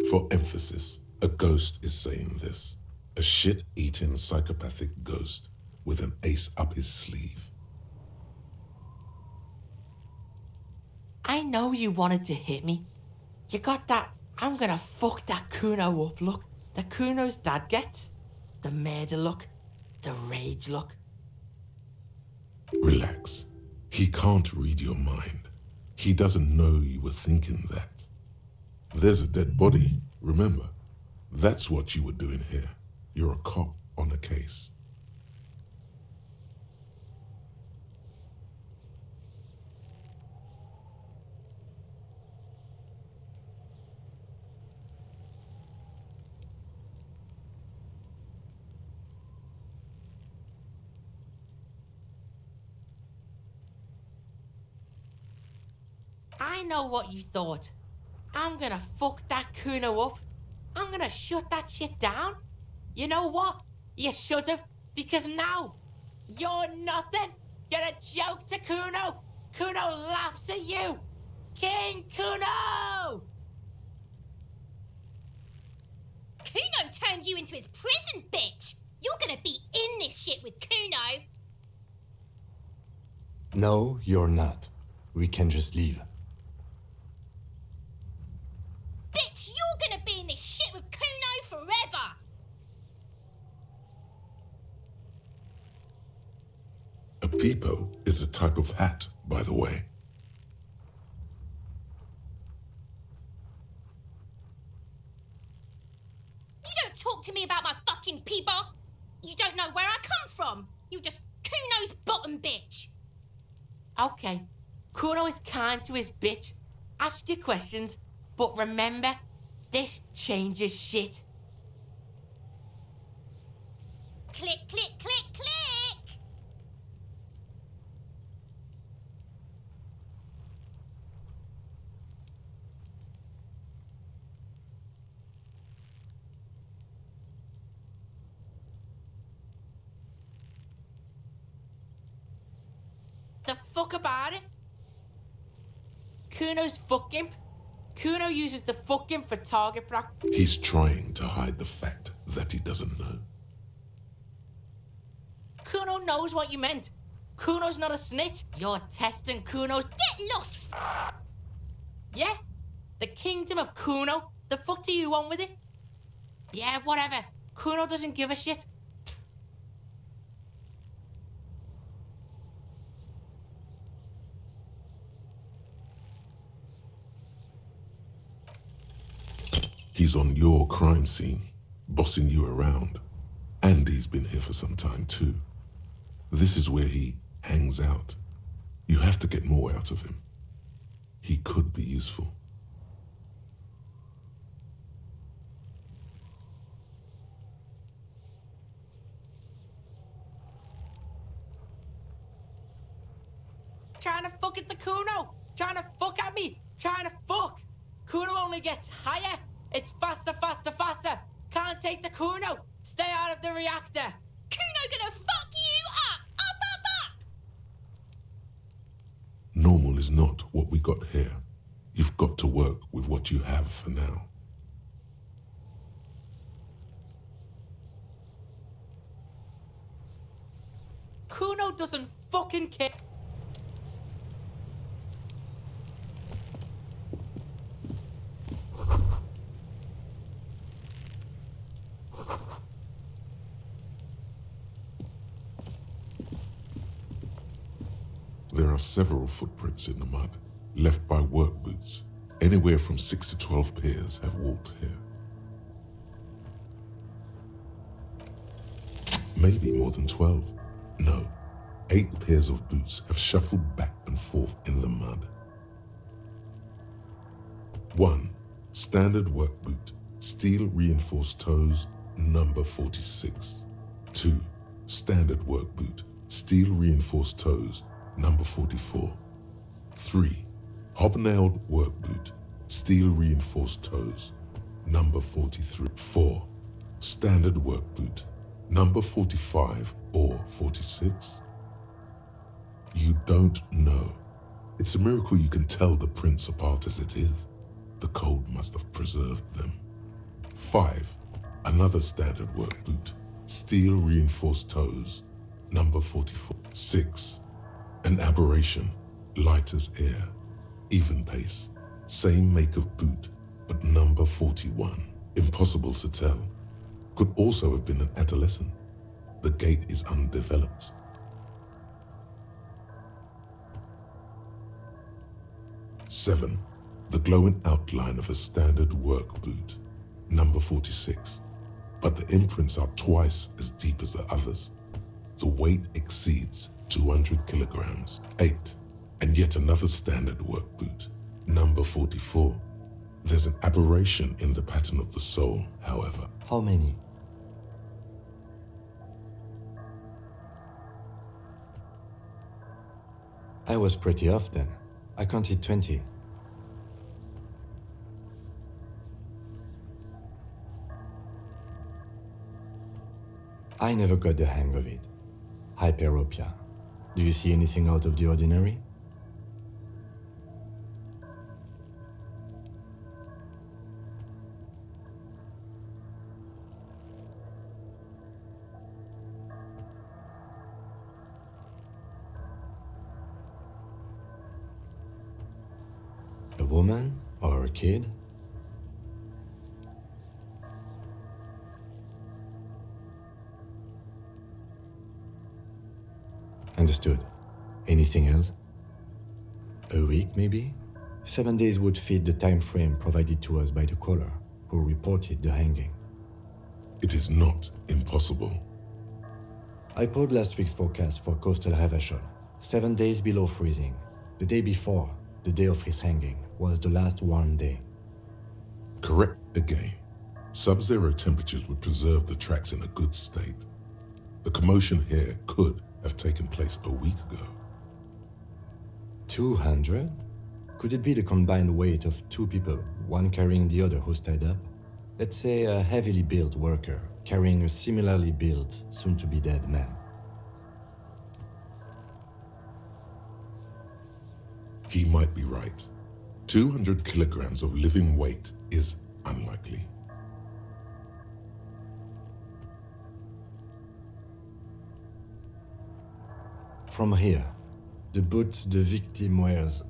For emphasis, a ghost is saying this. A shit-eating psychopathic ghost with an ace up his sleeve. I know you wanted to hit me. You got that, I'm gonna fuck that Kuno up look that Kuno's dad gets. The murder look. The rage look. Relax. He can't read your mind. He doesn't know you were thinking that. There's a dead body, remember? That's what you were doing here. You're a cop on a case. I know what you thought. I'm gonna fuck that Kuno up. I'm gonna shut that shit down. You know what? You should've, because now you're nothing. You're a joke to Kuno. Kuno laughs at you. King Kuno! Kuno turned you into his prison, bitch! You're gonna be in this shit with Kuno! No, you're not. We can just leave. Bitch, you're gonna be in this shit with Kuno forever! A peepo is a type of hat, by the way. You don't talk to me about my fucking people! You don't know where I come from! You're just Kuno's bottom bitch! Okay, Kuno is kind to his bitch. Ask your questions, but remember, this changes shit. Click, click, click, click! The fuck about it? Kuno's fuck imp. Kuno uses the fuck imp for target practice. He's trying to hide the fact that he doesn't know. Kuno knows what you meant. Kuno's not a snitch. You're testing Kuno's... Get lost! Yeah? The kingdom of Kuno? The fuck do you want with it? Yeah, whatever. Kuno doesn't give a shit. He's on your crime scene, bossing you around. And he's been here for some time too. This is where he hangs out. You have to get more out of him. He could be useful. Trying to fuck at the Kuno. Trying to fuck at me. Trying to fuck. Kuno only gets higher. It's faster, faster, faster. Can't take the Kuno. Stay out of the reactor. Kuno gonna fuck you up! Up, up, up! Normal is not what we got here. You've got to work with what you have for now. Kuno doesn't fucking care. There are several footprints in the mud, left by work boots. Anywhere from 6 to 12 pairs have walked here. Maybe more than 12. No, 8 pairs of boots have shuffled back and forth in the mud. 1. Standard work boot, steel reinforced toes, number 46. 2. Standard work boot, steel reinforced toes, number 44. 3. Hobnailed work boot, steel reinforced toes, number 43. 4. Standard work boot, number 45 or 46. You don't know. It's a miracle you can tell the prints apart as it is. The cold must have preserved them. 5. Another standard work boot, steel reinforced toes, number 44. 6. An aberration, light as air, even pace, same make of boot, but number 41. Impossible to tell. Could also have been an adolescent. The gait is undeveloped. 7. The glowing outline of a standard work boot, number 46. But the imprints are twice as deep as the others. The weight exceeds 200 kilograms. 8. And yet another standard work boot, number 44. There's an aberration in the pattern of the sole, however. How many? I was pretty off then. I counted 20. I never got the hang of it. Hyperopia. Do you see anything out of the ordinary? A woman or a kid? Understood. Anything else? A week, maybe? 7 days would fit the time frame provided to us by the caller, who reported the hanging. It is not impossible. I pulled last week's forecast for coastal Ravachol. 7 days below freezing. The day before, the day of his hanging, was the last warm day. Correct again. Sub-zero temperatures would preserve the tracks in a good state. The commotion here could have taken place a week ago. 200? Could it be the combined weight of 2 people, one carrying the other who's tied up? Let's say a heavily built worker carrying a similarly built, soon-to-be-dead man. He might be right. 200 kilograms of living weight is unlikely. From here, the boots the victim wears.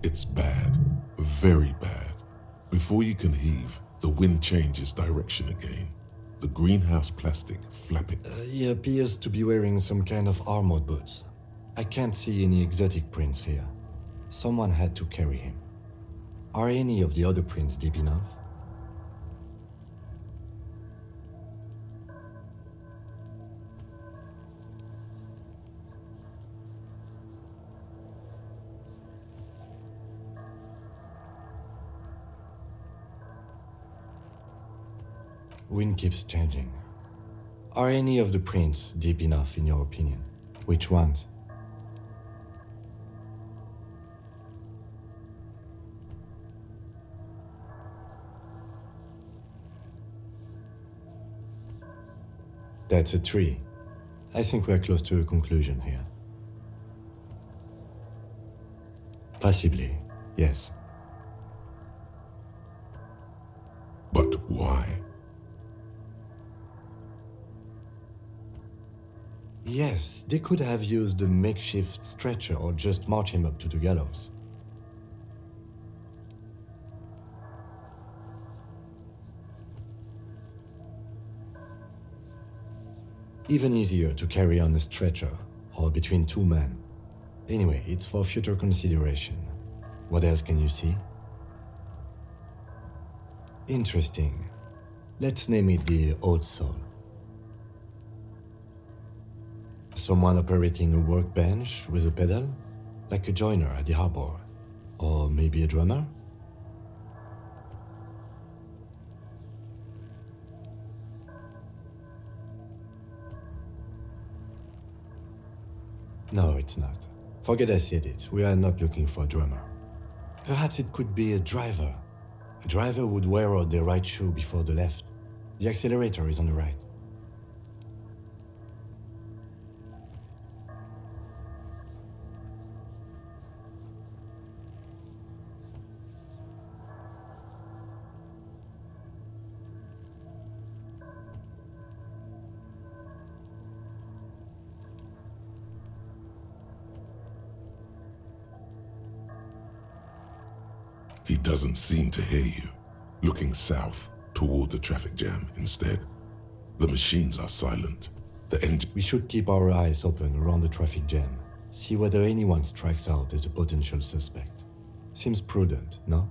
It's bad, very bad. Before you can heave, the wind changes direction again. The greenhouse plastic flapping. He appears to be wearing some kind of armored boots. I can't see any exotic prints here. Someone had to carry him. Are any of the other prints deep enough? Wind keeps changing. Are any of the prints deep enough in your opinion? Which ones? That's a 3. I think we're close to a conclusion here. Possibly, yes. But why? Yes, they could have used a makeshift stretcher or just march him up to the gallows. Even easier to carry on a stretcher or between 2 men. Anyway, it's for future consideration. What else can you see? Interesting. Let's name it the Old Soul. Someone operating a workbench with a pedal, like a joiner at the harbor. Or maybe a drummer? No, it's not. Forget I said it. We are not looking for a drummer. Perhaps it could be a driver. A driver would wear out the right shoe before the left. The accelerator is on the right. He doesn't seem to hear you, looking south toward the traffic jam instead. The machines are silent. The engine... We should keep our eyes open around the traffic jam. See whether anyone strikes out as a potential suspect. Seems prudent, no?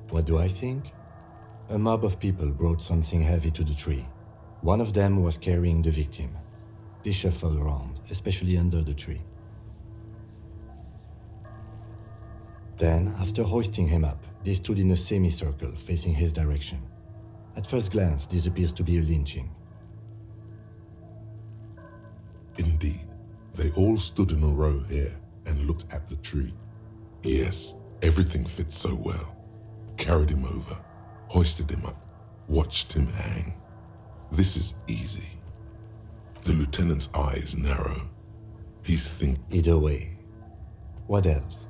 What do I think? A mob of people brought something heavy to the tree. One of them was carrying the victim. They shuffled around, especially under the tree. Then, after hoisting him up, they stood in a semicircle facing his direction. At first glance, this appears to be a lynching. Indeed, they all stood in a row here and looked at the tree. Yes, everything fits so well. Carried him over, hoisted him up, watched him hang. This is easy. The lieutenant's eyes narrow. He's thinking. Either way. What else?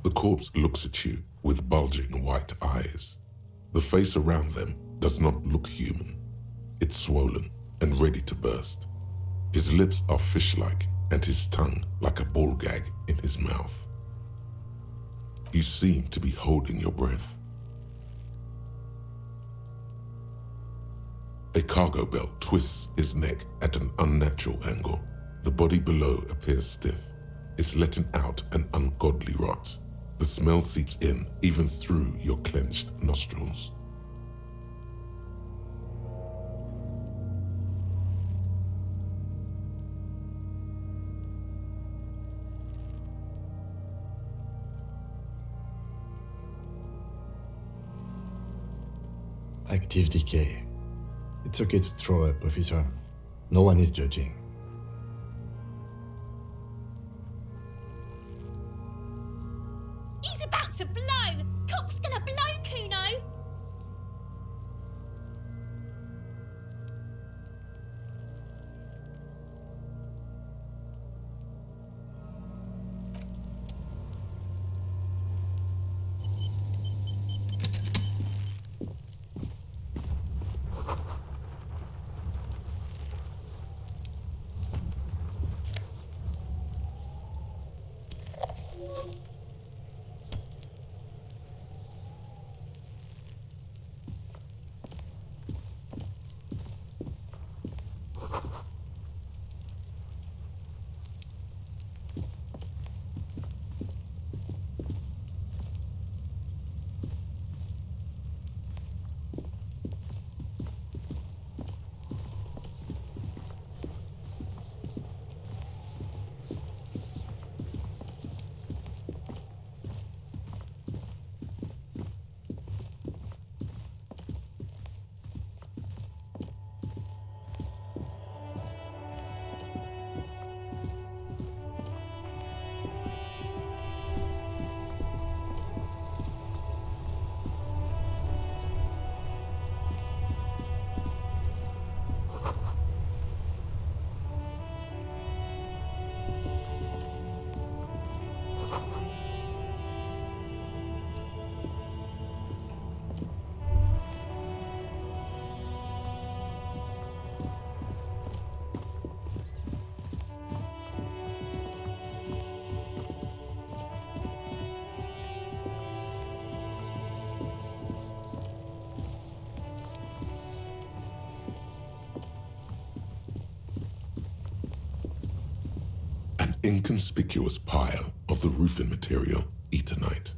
The corpse looks at you with bulging white eyes. The face around them does not look human. It's swollen and ready to burst. His lips are fish-like and his tongue like a ball gag in his mouth. You seem to be holding your breath. A cargo belt twists his neck at an unnatural angle. The body below appears stiff. It's letting out an ungodly rot. The smell seeps in even through your clenched nostrils. Active decay. It's okay to throw up, officer. No one is judging. He's about to blow! Cop's gonna blow, Kuno! inconspicuous pile of the roofing material, Eternite.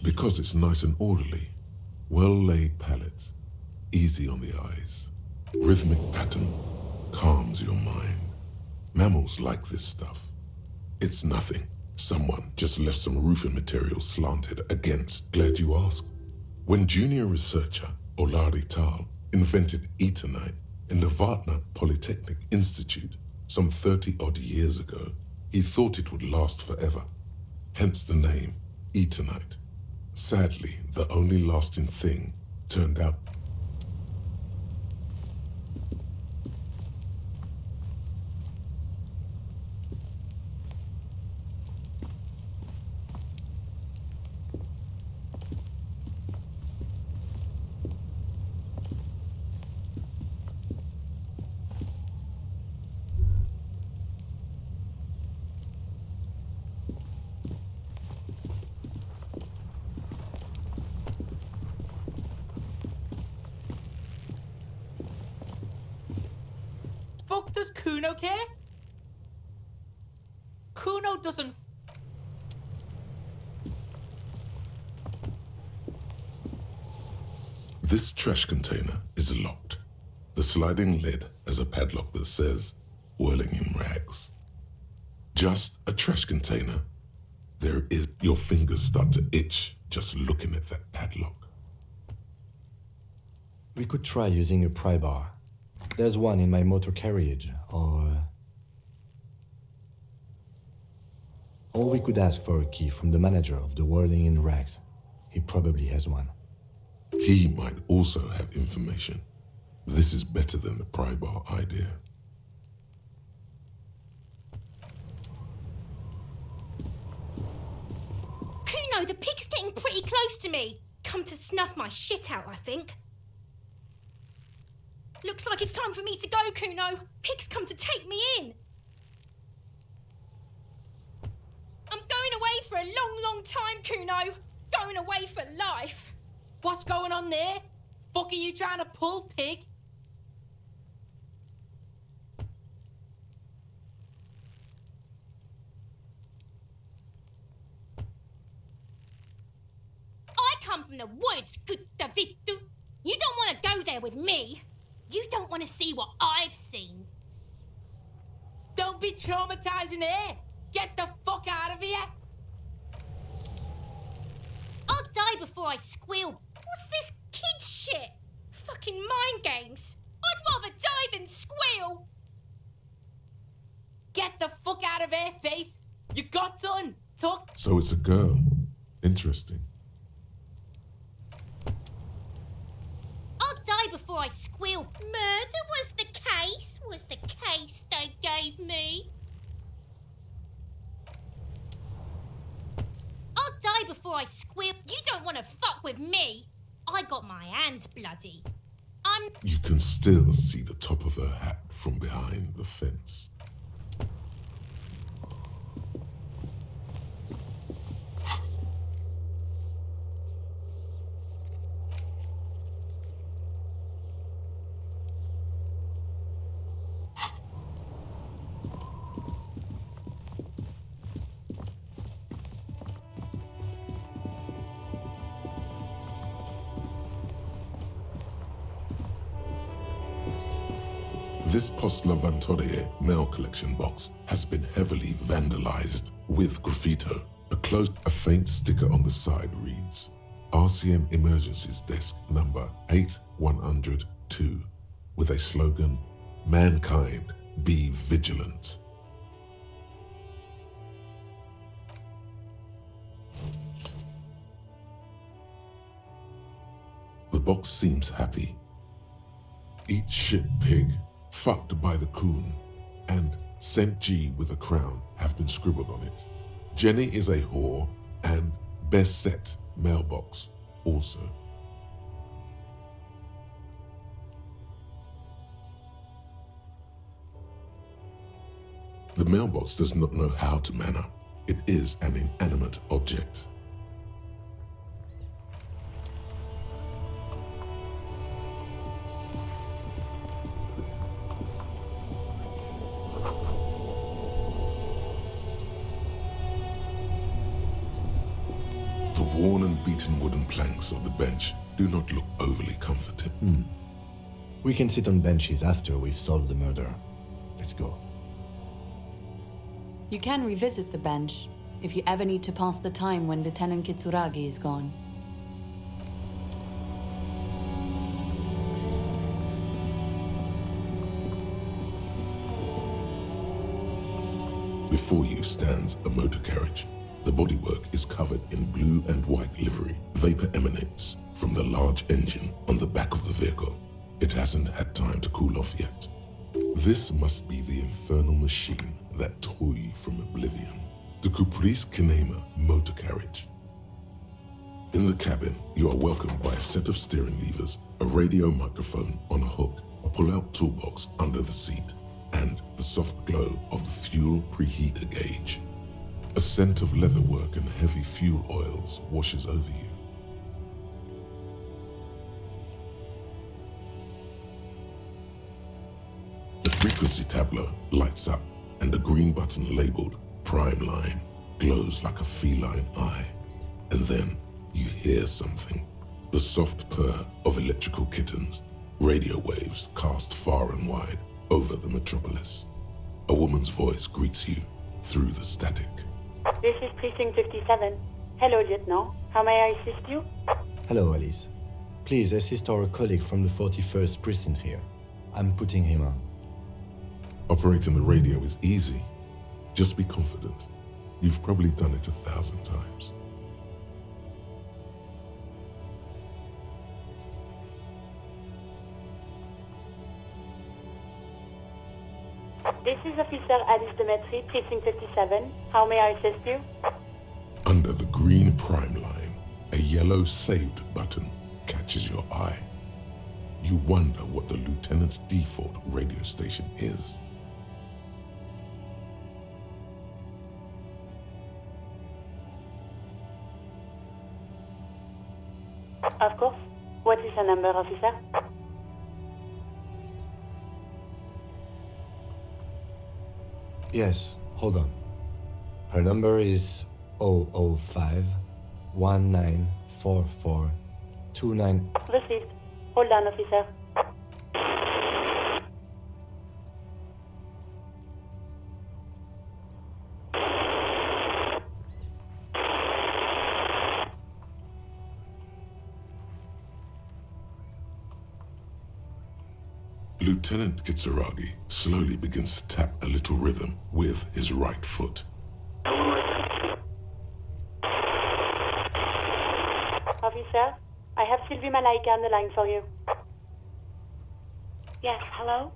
Because it's nice and orderly, well-laid pallets, easy on the eyes, rhythmic pattern, calms your mind. Mammals like this stuff. It's nothing. Someone just left some roofing material slanted against. Glad you asked. When junior researcher Olari Tal invented Eternite in the Vatna Polytechnic Institute some 30-odd years ago, he thought it would last forever. Hence the name, Eternite. Sadly, the only lasting thing turned out. Fuck does Kuno care? Kuno doesn't. This trash container is locked. The sliding lid has a padlock that says, whirling in rags. Just a trash container. There is, your fingers start to itch just looking at that padlock. We could try using a pry bar. There's one in my motor carriage, or we could ask for a key from the manager of the Whirling in Rags. He probably has one. He might also have information. This is better than the pry bar idea. Kuno, the pig's getting pretty close to me. Come to snuff my shit out, I think. Looks like it's time for me to go, Kuno. Pig's come to take me in. I'm going away for a long, long time, Kuno. Going away for life. What's going on there? Fuck are you trying to pull, pig? I come from the woods, good Davidu. You don't want to go there with me. You don't want to see what I've seen. Don't be traumatizing here. Get the fuck out of here. I'll die before I squeal. What's this kid shit? Fucking mind games. I'd rather die than squeal. Get the fuck out of here, face. You got done. Talk. So it's a girl. Interesting. I'll die before I squeal. Murder was the case they gave me. I'll die before I squeal. You don't want to fuck with me. I got my hands bloody. You can still see the top of her hat from behind the fence. This Postla Vantorie mail collection box has been heavily vandalized with graffito. A faint sticker on the side reads, RCM Emergencies Desk number 8102, with a slogan, Mankind, be vigilant. The box seems happy. Eat shit, pig. Fucked by the coon, and St. G with a crown have been scribbled on it. Jenny is a whore, and best set mailbox also. The mailbox does not know how to man up. It is an inanimate object. The worn and beaten wooden planks of the bench do not look overly comforting. We can sit on benches after we've solved the murder. Let's go. You can revisit the bench if you ever need to pass the time when Lieutenant Kitsuragi is gone. Before you stands a motor carriage. The bodywork is covered in blue and white livery. Vapor emanates from the large engine on the back of the vehicle. It hasn't had time to cool off yet. This must be the infernal machine that tore you from oblivion. The Caprice Kinema motor carriage. In the cabin, you are welcomed by a set of steering levers, a radio microphone on a hook, a pull-out toolbox under the seat, and the soft glow of the fuel preheater gauge. A scent of leatherwork and heavy fuel oils washes over you. The frequency tableau lights up, and a green button labeled Prime Line glows like a feline eye. And then you hear something. The soft purr of electrical kittens, radio waves cast far and wide over the metropolis. A woman's voice greets you through the static. This is Precinct 57. Hello, Lieutenant. How may I assist you? Hello, Alice. Please assist our colleague from the 41st Precinct here. I'm putting him on. Operating the radio is easy. Just be confident. You've probably done it 1,000 times. This is Officer Alice Demetri, Precinct 57. How may I assist you? Under the green prime line, a yellow saved button catches your eye. You wonder what the lieutenant's default radio station is. Of course. What is her number, officer? Yes, hold on. Her number is 005 1944 29. Received. Hold on, officer. Lieutenant Kitsuragi slowly begins to tap a little rhythm with his right foot. Officer, I have Sylvie Malaika on the line for you. Yes, hello?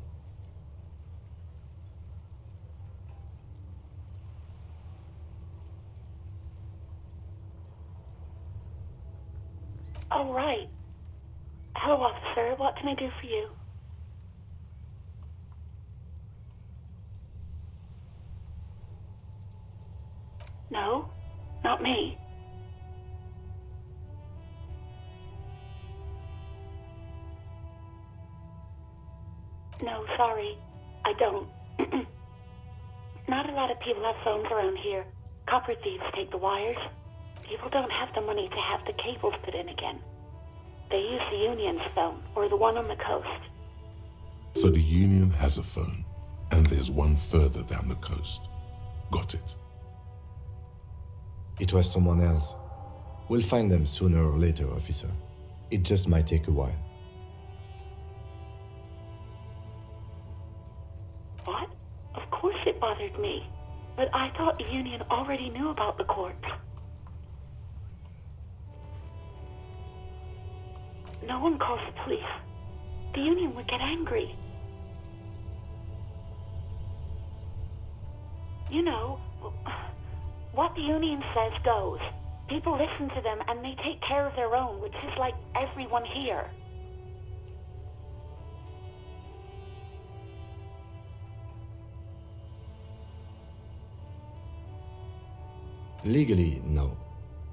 Oh, right. Hello, officer. What can I do for you? No, not me. No, sorry, I don't. Not a lot of people have phones around here. Copper thieves take the wires. People don't have the money to have the cables put in again. They use the Union's phone, or the one on the coast. So the Union has a phone, and there's one further down the coast. Got it. It was someone else. We'll find them sooner or later, officer. It just might take a while. What? Of course it bothered me. But I thought the Union already knew about the corpse. No one calls the police. The Union would get angry. You know, what the Union says goes. People listen to them and they take care of their own, which is like everyone here. Legally, no.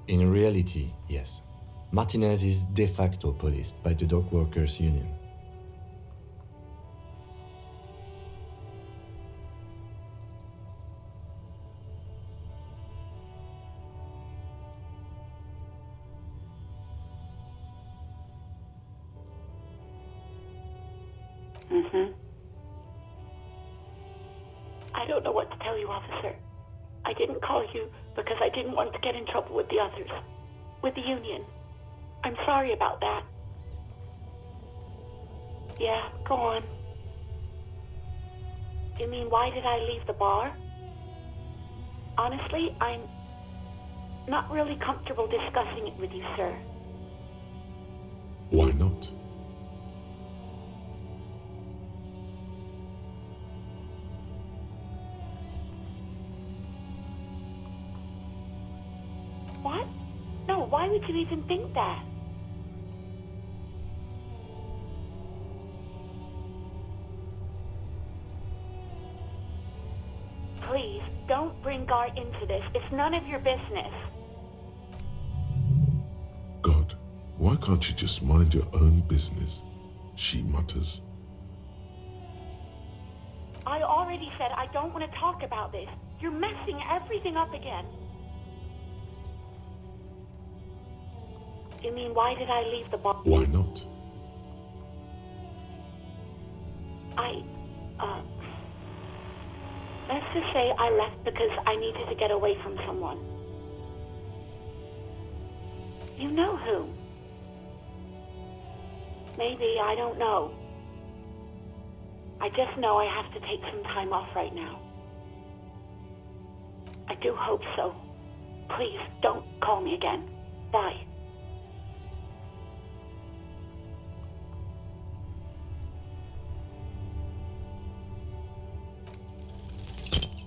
In reality, yes. Martinez is de facto policed by the dock workers union. I don't know what to tell you, officer. I didn't call you because I didn't want to get in trouble with the others. With the union. I'm sorry about that. Yeah, go on. You mean, why did I leave the bar? Honestly, I'm not really comfortable discussing it with you, sir. Why not? What? No, why would you even think that? Please, don't bring Gar into this. It's none of your business. God, why can't you just mind your own business? She mutters. I already said I don't want to talk about this. You're messing everything up again. You mean, why did I leave the bar? Why not? Let's just say I left because I needed to get away from someone. You know who? Maybe, I don't know. I just know I have to take some time off right now. I do hope so. Please, don't call me again. Bye.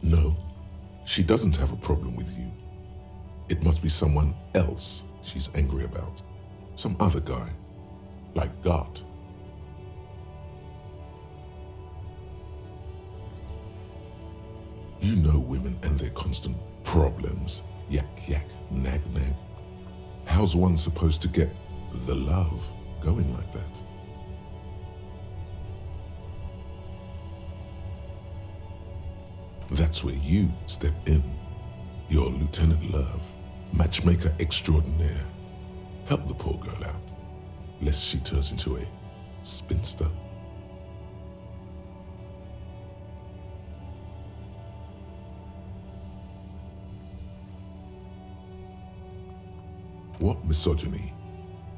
No, she doesn't have a problem with you. It must be someone else she's angry about. Some other guy, like Gart. You know women and their constant problems. Yak, yak, nag, nag. How's one supposed to get the love going like that? That's where you step in. You're Lieutenant Love, matchmaker extraordinaire. Help the poor girl out, lest she turns into a spinster. What misogyny?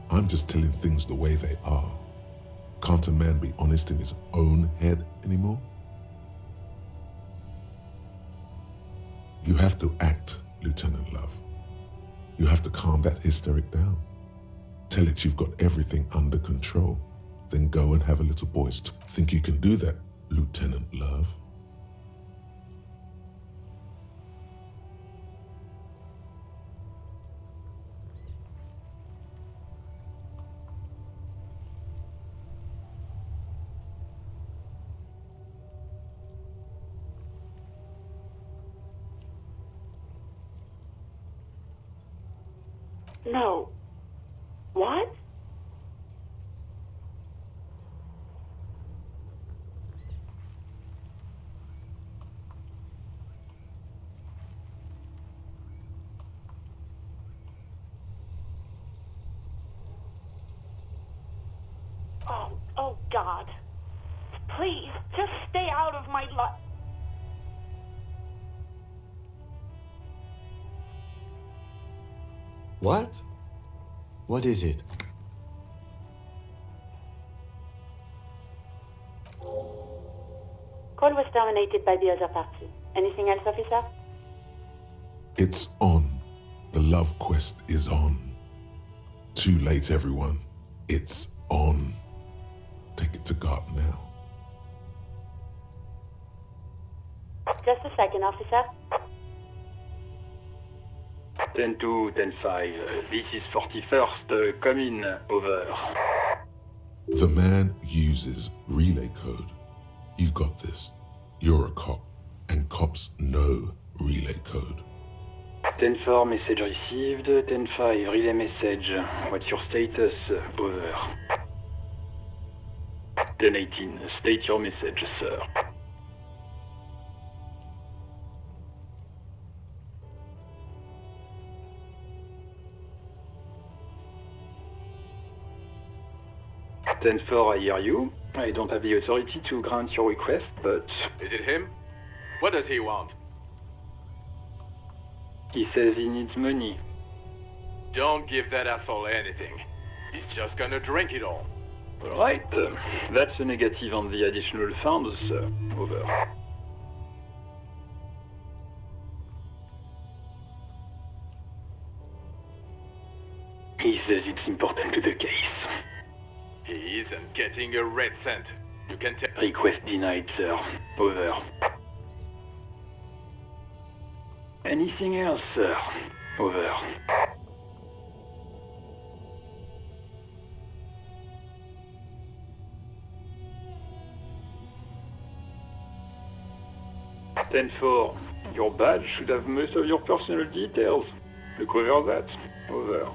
I'm just telling things the way they are. Can't a man be honest in his own head anymore? You have to act, Lieutenant Love. You have to calm that hysteric down. Tell it you've got everything under control. Then go and have a little boys. Think you can do that, Lieutenant Love? No. What? Oh God. Please, just stay out of my life. What? What is it? Call was terminated by the other party. Anything else, officer? It's on. The love quest is on. Too late, everyone. It's on. Take it to God now. Just a second, officer. 10-2, 10-5. This is 41st, come in, over. The man uses relay code. You got this. You're a cop, and cops know relay code. 10-4, message received. 10-5, relay message. What's your status? Over. 10-18, state your message, sir. I hear you. I don't have the authority to grant your request, but... Is it him? What does he want? He says he needs money. Don't give that asshole anything. He's just gonna drink it all. Alright, that's a negative on the additional funds, sir. Over. He says it's important to the case. He isn't getting a red cent. You can tell. Request denied, sir. Over. Anything else, sir? Over. Ten-4. Your badge should have most of your personal details. You cover that? Over.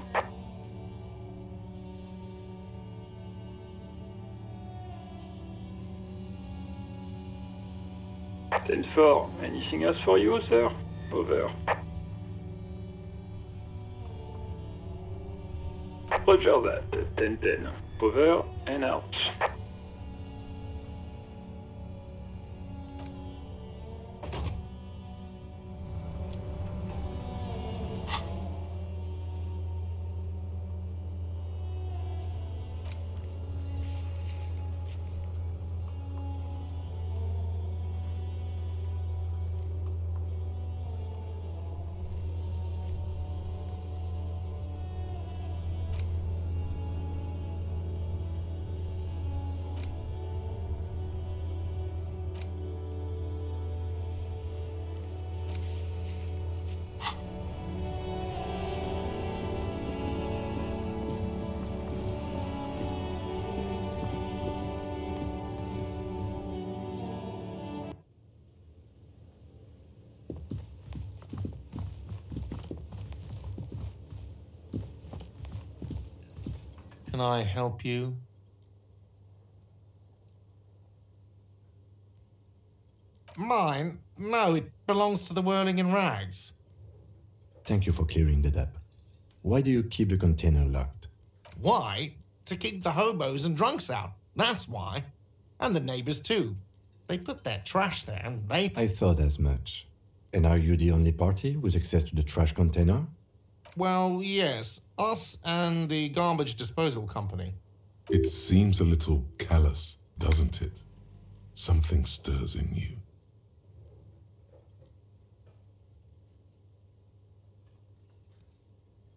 Ten-4. Anything else for you, sir? Over. Roger that. 10-10. Over and out. Can I help you? Mine? No, it belongs to the Whirling in Rags. Thank you for clearing that up. Why do you keep the container locked? Why? To keep the hobos and drunks out. That's why. And the neighbors too. They put their trash there and they... I thought as much. And are you the only party with access to the trash container? Well, yes. Us and the garbage disposal company. It seems a little callous, doesn't it? Something stirs in you.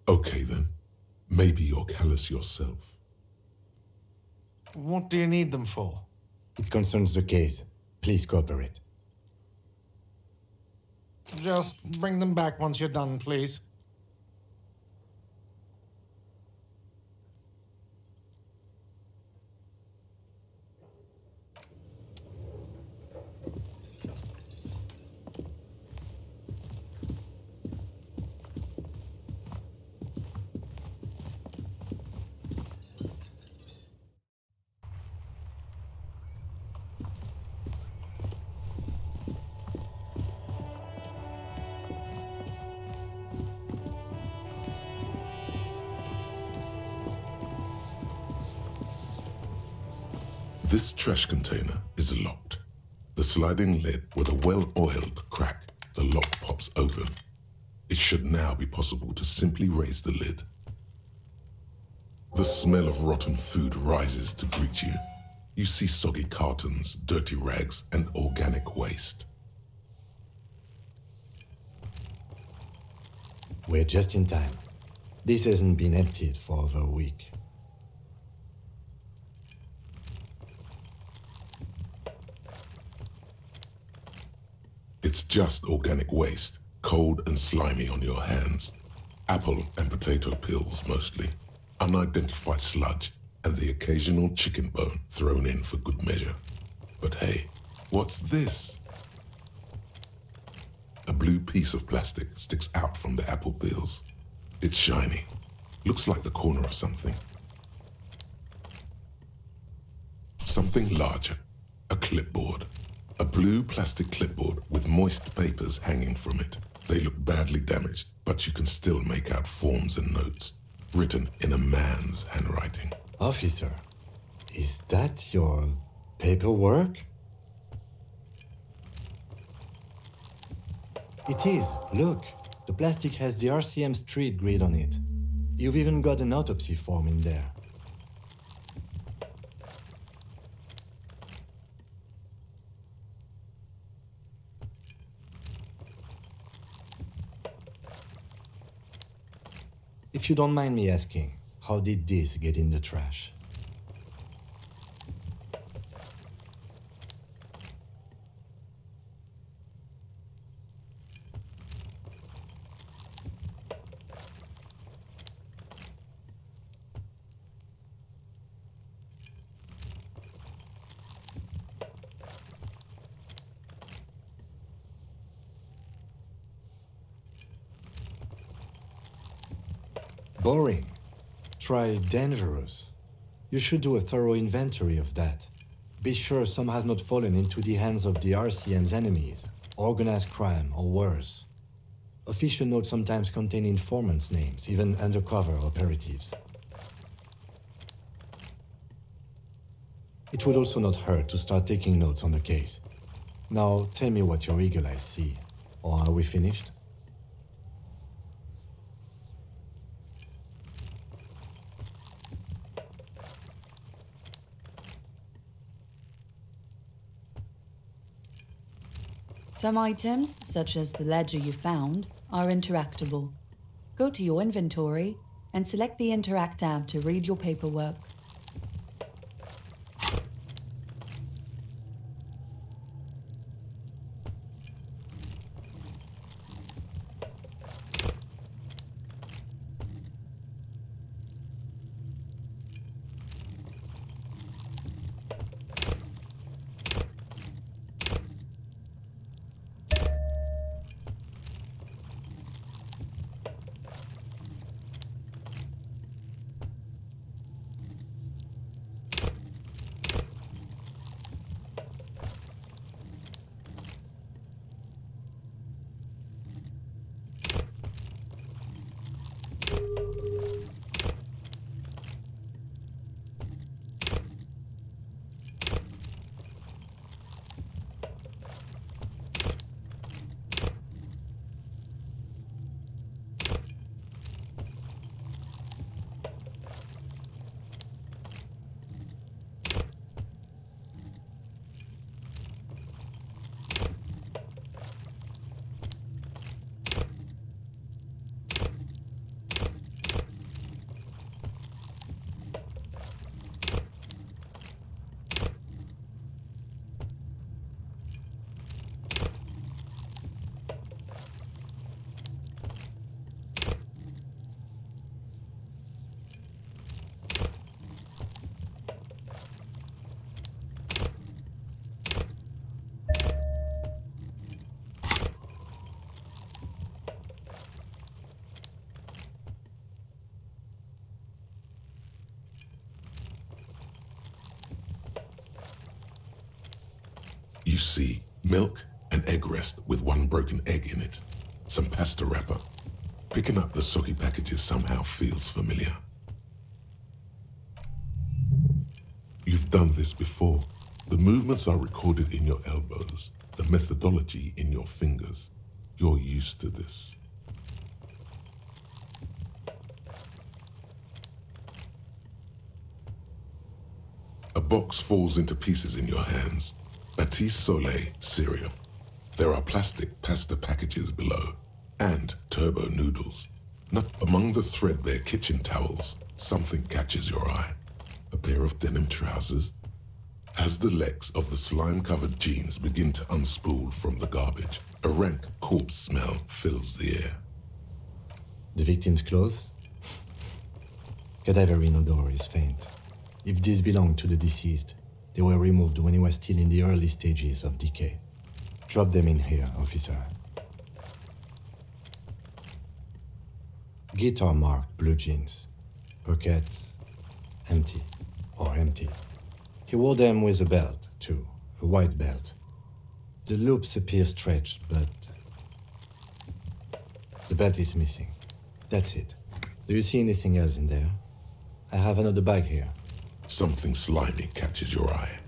Okay then. Maybe you're callous yourself. What do you need them for? It concerns the case. Please cooperate. Just bring them back once you're done, please. This trash container is locked. The sliding lid with a well-oiled crack, the lock pops open. It should now be possible to simply raise the lid. The smell of rotten food rises to greet you. You see soggy cartons, dirty rags, and organic waste. We're just in time. This hasn't been emptied for over a week. It's just organic waste, cold and slimy on your hands. Apple and potato peels mostly, unidentified sludge, and the occasional chicken bone thrown in for good measure. But hey, what's this? A blue piece of plastic sticks out from the apple peels. It's shiny. Looks like the corner of something. Something larger. A clipboard. A blue plastic clipboard with moist papers hanging from it. They look badly damaged, but you can still make out forms and notes, written in a man's handwriting. Officer, is that your paperwork? It is. Look, the plastic has the RCM street grid on it. You've even got an autopsy form in there. If you don't mind me asking, how did this get in the trash? Boring. Try dangerous. You should do a thorough inventory of that. Be sure some has not fallen into the hands of the RCM's enemies, organized crime, or worse. Official notes sometimes contain informants' names, even undercover operatives. It would also not hurt to start taking notes on the case. Now, tell me what your eagle eyes see. Or are we finished? Some items, such as the ledger you found, are interactable. Go to your inventory and select the Interact tab to read your paperwork. You see milk and egg rest with one broken egg in it, some pasta wrapper. Picking up the soggy packages somehow feels familiar. You've done this before. The movements are recorded in your elbows, the methodology in your fingers. You're used to this. A box falls into pieces in your hands. Batiste Soleil cereal. There are plastic pasta packages below, and turbo noodles. Not among the threadbare kitchen towels, something catches your eye. A pair of denim trousers. As the legs of the slime-covered jeans begin to unspool from the garbage, a rank corpse smell fills the air. The victim's clothes? Cadaverine odor is faint. If these belong to the deceased, they were removed when he was still in the early stages of decay. Drop them in here, officer. Guitar marked blue jeans. Pockets empty. Or empty. He wore them with a belt, too. A white belt. The loops appear stretched, but the belt is missing. That's it. Do you see anything else in there? I have another bag here. Something slimy catches your eye.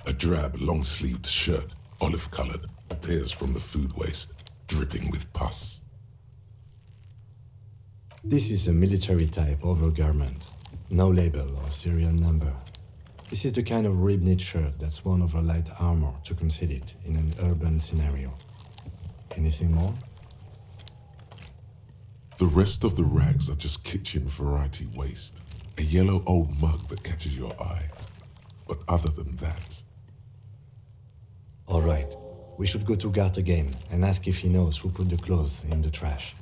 A drab, long-sleeved shirt, olive-colored, appears from the food waste, dripping with pus. This is a military-type overgarment. No label or serial number. This is the kind of rib-knit shirt that's worn over light armor to conceal it in an urban scenario. Anything more? The rest of the rags are just kitchen variety waste. A yellow old mug that catches your eye. But other than that... All right. We should go to Gart again and ask if he knows who put the clothes in the trash.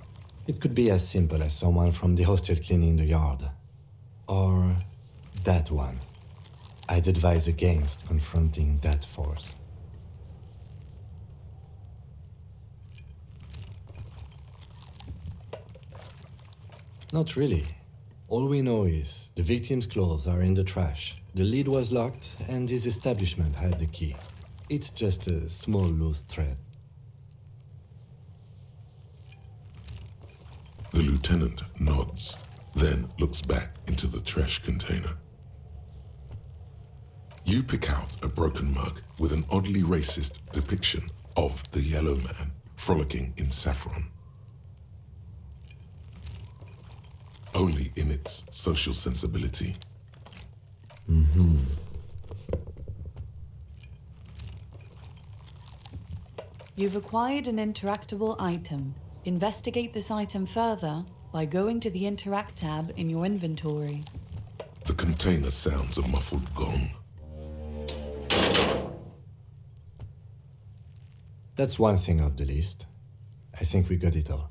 It could be as simple as someone from the hostel cleaning the yard. Or that one. I'd advise against confronting that force. Not really. All we know is the victim's clothes are in the trash, the lid was locked, and his establishment had the key. It's just a small loose thread. The lieutenant nods, then looks back into the trash container. You pick out a broken mug with an oddly racist depiction of the yellow man frolicking in saffron. Only in its social sensibility. You've acquired an interactable item. Investigate this item further by going to the Interact tab in your inventory. The container sounds a muffled gong. That's one thing off the list. I think we got it all.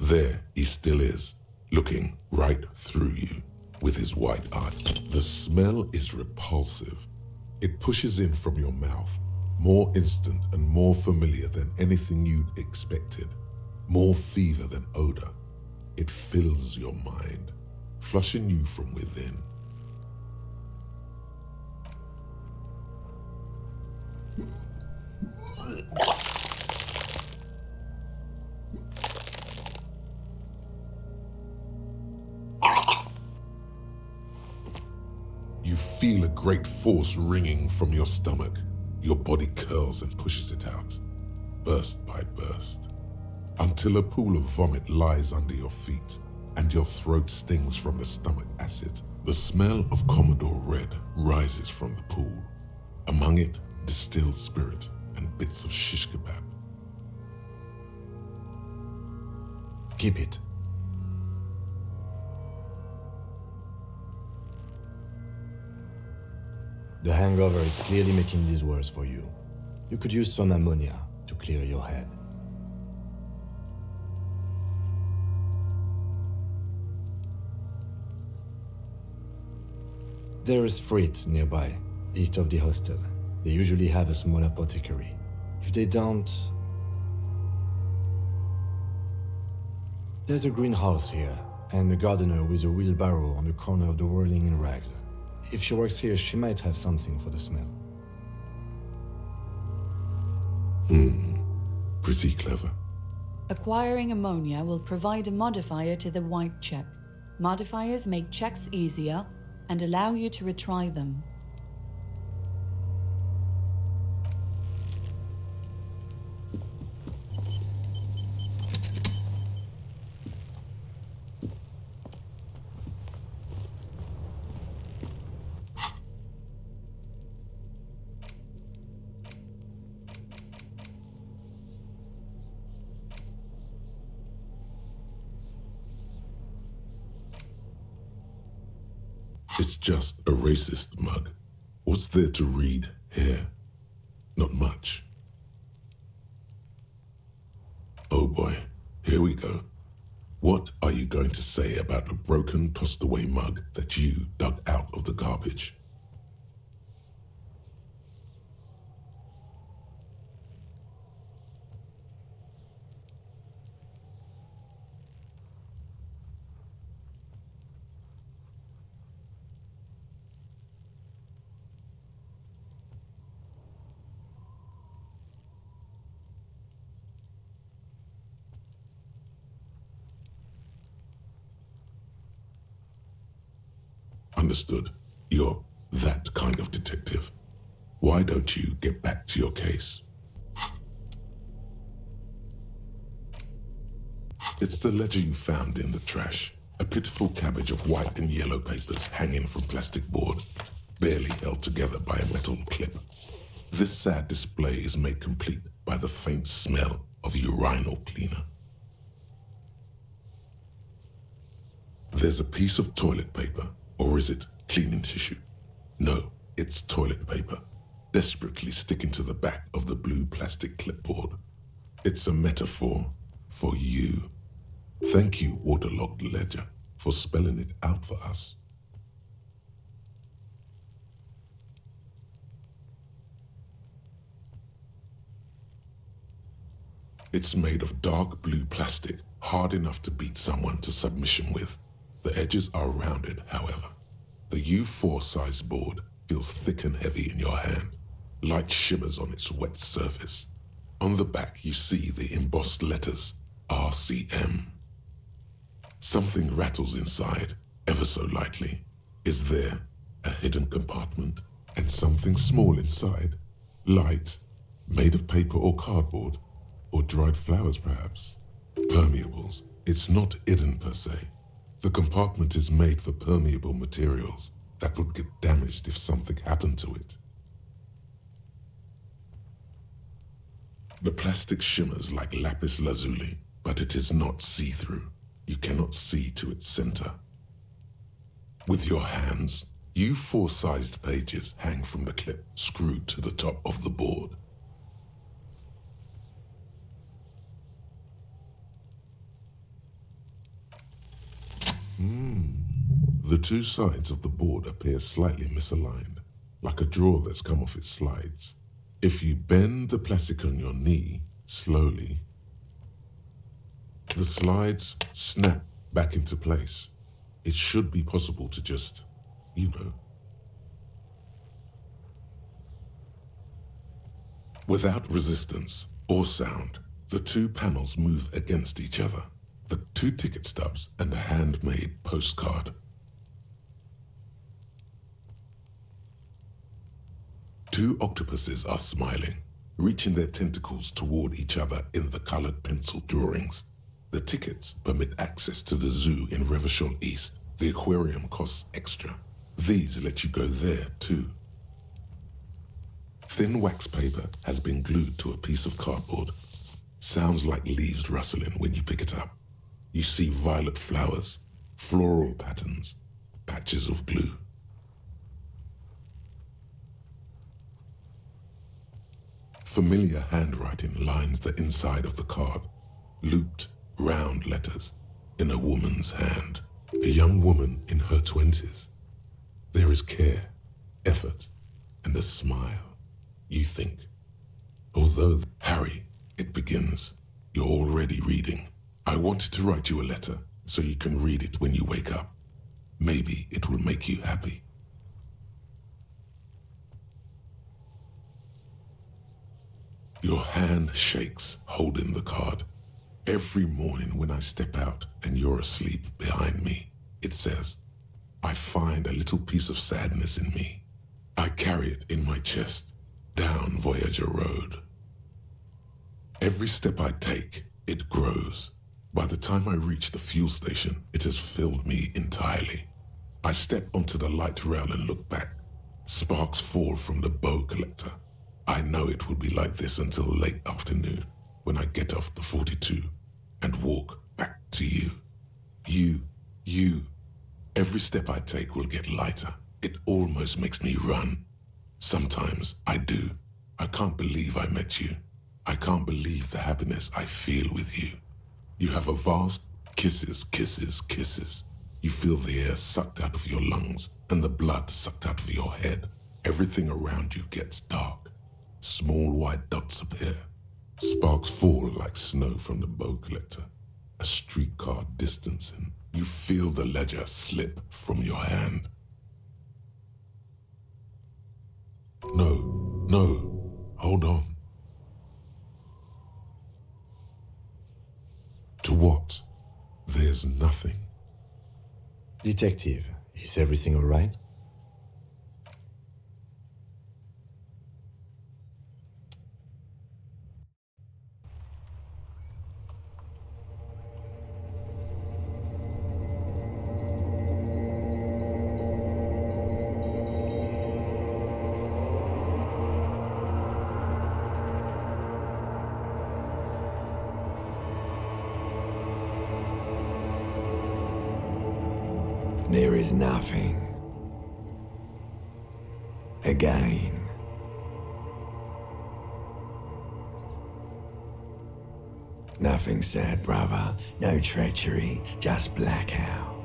There he still is, looking right through you with his white eye. The smell is repulsive. It pushes in from your mouth, more instant and more familiar than anything you'd expected. More fever than odor. It fills your mind, flushing you from within. You feel a great force ringing from your stomach. Your body curls and pushes it out, burst by burst, until a pool of vomit lies under your feet and your throat stings from the stomach acid. The smell of Commodore Red rises from the pool. Among it, distilled spirit and bits of shish kebab. Keep it. The hangover is clearly making these worse for you. You could use some ammonia to clear your head. There is Frit nearby, east of the hostel. They usually have a small apothecary. If they don't... There's a greenhouse here, and a gardener with a wheelbarrow on the corner of the whirling in rags. If she works here, she might have something for the smell. Pretty clever. Acquiring ammonia will provide a modifier to the white check. Modifiers make checks easier and allow you to retry them. It's just a racist mug. What's there to read here? Not much. Oh boy, here we go. What are you going to say about a broken, tossed-away mug that you dug out of the garbage? Understood. You're that kind of detective. Why don't you get back to your case? It's the ledger you found in the trash. A pitiful cabbage of white and yellow papers hanging from plastic board, barely held together by a metal clip. This sad display is made complete by the faint smell of urinal cleaner. There's a piece of toilet paper, or is it cleaning tissue? No, it's toilet paper, desperately sticking to the back of the blue plastic clipboard. It's a metaphor for you. Thank you, waterlogged ledger, for spelling it out for us. It's made of dark blue plastic, hard enough to beat someone to submission with. The edges are rounded, however. The U4 size board feels thick and heavy in your hand. Light shimmers on its wet surface. On the back, you see the embossed letters, RCM. Something rattles inside, ever so lightly. Is there a hidden compartment? And something small inside? Light, made of paper or cardboard? Or dried flowers, perhaps? Permeables. It's not hidden per se. The compartment is made for permeable materials that would get damaged if something happened to it. The plastic shimmers like lapis lazuli, but it is not see-through. You cannot see to its center. With your hands, U4-sized pages hang from the clip screwed to the top of the board. The two sides of the board appear slightly misaligned, like a drawer that's come off its slides. If you bend the plastic on your knee slowly, the slides snap back into place. It should be possible to just, Without resistance or sound, the two panels move against each other. The two ticket stubs and a handmade postcard. Two octopuses are smiling, reaching their tentacles toward each other in the colored pencil drawings. The tickets permit access to the zoo in Revachol East. The aquarium costs extra. These let you go there too. Thin wax paper has been glued to a piece of cardboard. Sounds like leaves rustling when you pick it up. You see violet flowers, floral patterns, patches of glue. Familiar handwriting lines the inside of the card, looped, round letters in a woman's hand. A young woman in her 20s. There is care, effort, and a smile, you think. Although, Harry, it begins. You're already reading. I wanted to write you a letter so you can read it when you wake up. Maybe it will make you happy. Your hand shakes, holding the card. Every morning when I step out and you're asleep behind me, it says, I find a little piece of sadness in me. I carry it in my chest, down Voyager Road. Every step I take, it grows. By the time I reach the fuel station, it has filled me entirely. I step onto the light rail and look back. Sparks fall from the bow collector. I know it will be like this until late afternoon, when I get off the 42 and walk back to you. You. Every step I take will get lighter. It almost makes me run. Sometimes I do. I can't believe I met you. I can't believe the happiness I feel with you. You have a vast, Kisses, kisses, kisses. You feel the air sucked out of your lungs and the blood sucked out of your head. Everything around you gets dark. Small white dots appear. Sparks fall like snow from the bow collector. A streetcar distancing. You feel the ledger slip from your hand. No, no, hold on. To what? There's nothing. Detective, is everything all right? There is nothing. Again. Nothing sad, brother. No treachery, just blackout.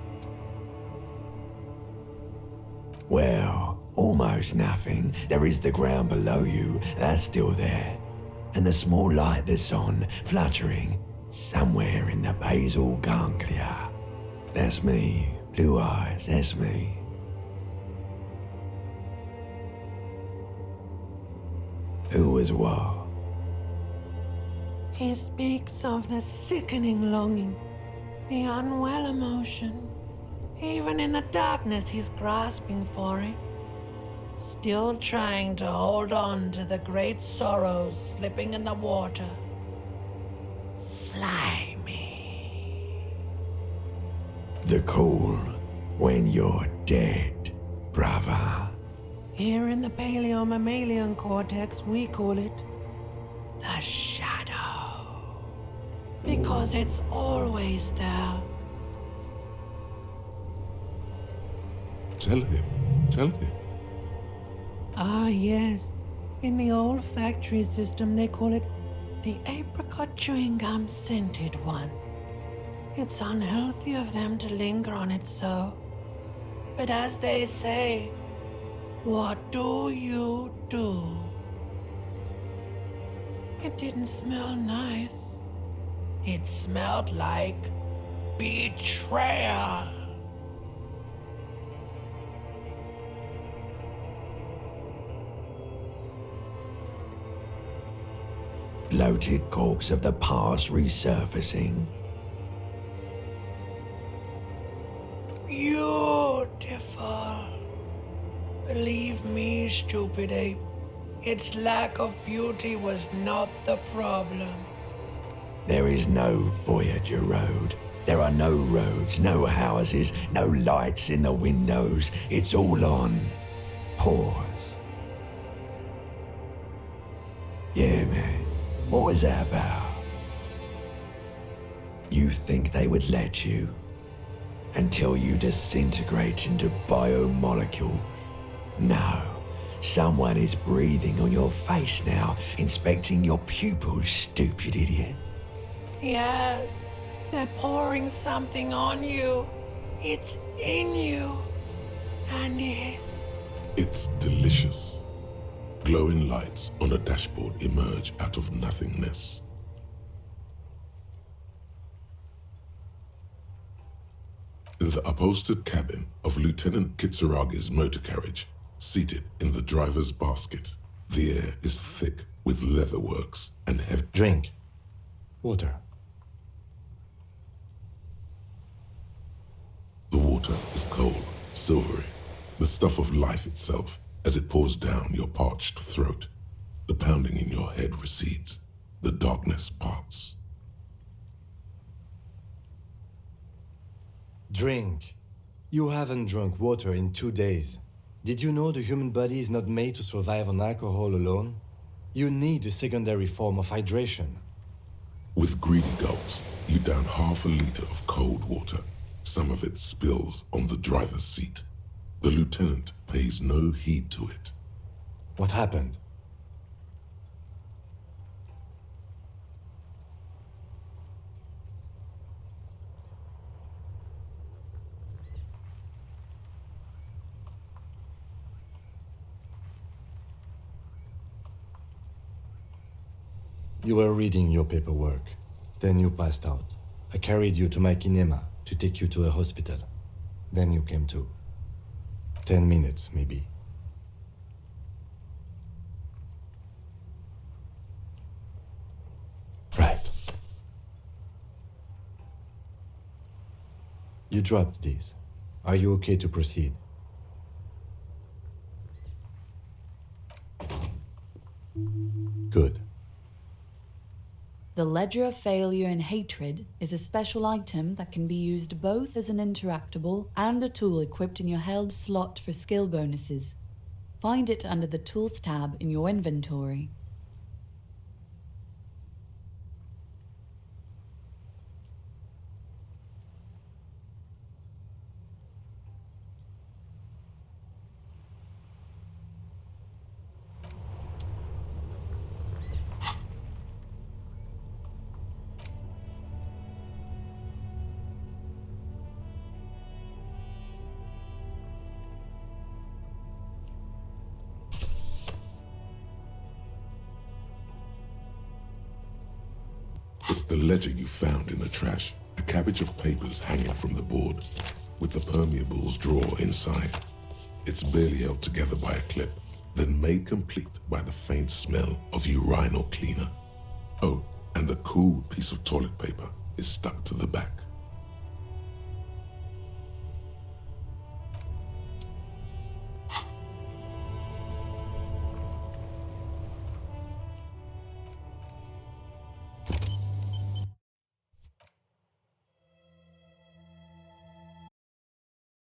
Well, almost nothing. There is the ground below you, that's still there. And the small light that's on, fluttering, somewhere in the basal ganglia. That's me. Blue eyes, that's me. Who was what? He speaks of the sickening longing, the unwell emotion. Even in the darkness, he's grasping for it. Still trying to hold on to the great sorrows slipping in the water. Slimy. The cool when you're dead, brother. Here in the paleo-mammalian cortex, we call it the shadow. Because it's always there. Tell him. Ah, yes. In the olfactory system, they call it the apricot chewing gum scented one. It's unhealthy of them to linger on it so. But as they say, what do you do? It didn't smell nice. It smelled like betrayal. Bloated corpse of the past resurfacing. Beautiful. Believe me, stupid ape, its lack of beauty was not the problem. There is no Voyager road. There are no roads, no houses, no lights in the windows. It's all on pause. Yeah, man. What was that about? You think they would let you? Until you disintegrate into biomolecules? No. Someone is breathing on your face now, inspecting your pupils, stupid idiot. Yes, they're pouring something on you. It's in you. And It's delicious. Glowing lights on a dashboard emerge out of nothingness. In the upholstered cabin of Lieutenant Kitsuragi's motor carriage, seated in the driver's basket, the air is thick with leatherworks and heavy. Drink. Water. The water is cold, silvery, the stuff of life itself as it pours down your parched throat. The pounding in your head recedes. The darkness parts. Drink. You haven't drunk water in 2 days. Did you know the human body is not made to survive on alcohol alone? You need a secondary form of hydration. With greedy gulps, you down half a liter of cold water. Some of it spills on the driver's seat. The lieutenant pays no heed to it. What happened? You were reading your paperwork. Then you passed out. I carried you to my kinema to take you to a hospital. Then you came to. 10 minutes, maybe. Right. You dropped these. Are you okay to proceed? Good. The Ledger of Failure and Hatred is a special item that can be used both as an interactable and a tool equipped in your held slot for skill bonuses. Find it under the Tools tab in your inventory. It's the ledger you found in the trash. A cabbage of papers hanging from the board, with the permeables drawer inside. It's barely held together by a clip, then made complete by the faint smell of urinal cleaner. Oh, and the cool piece of toilet paper is stuck to the back.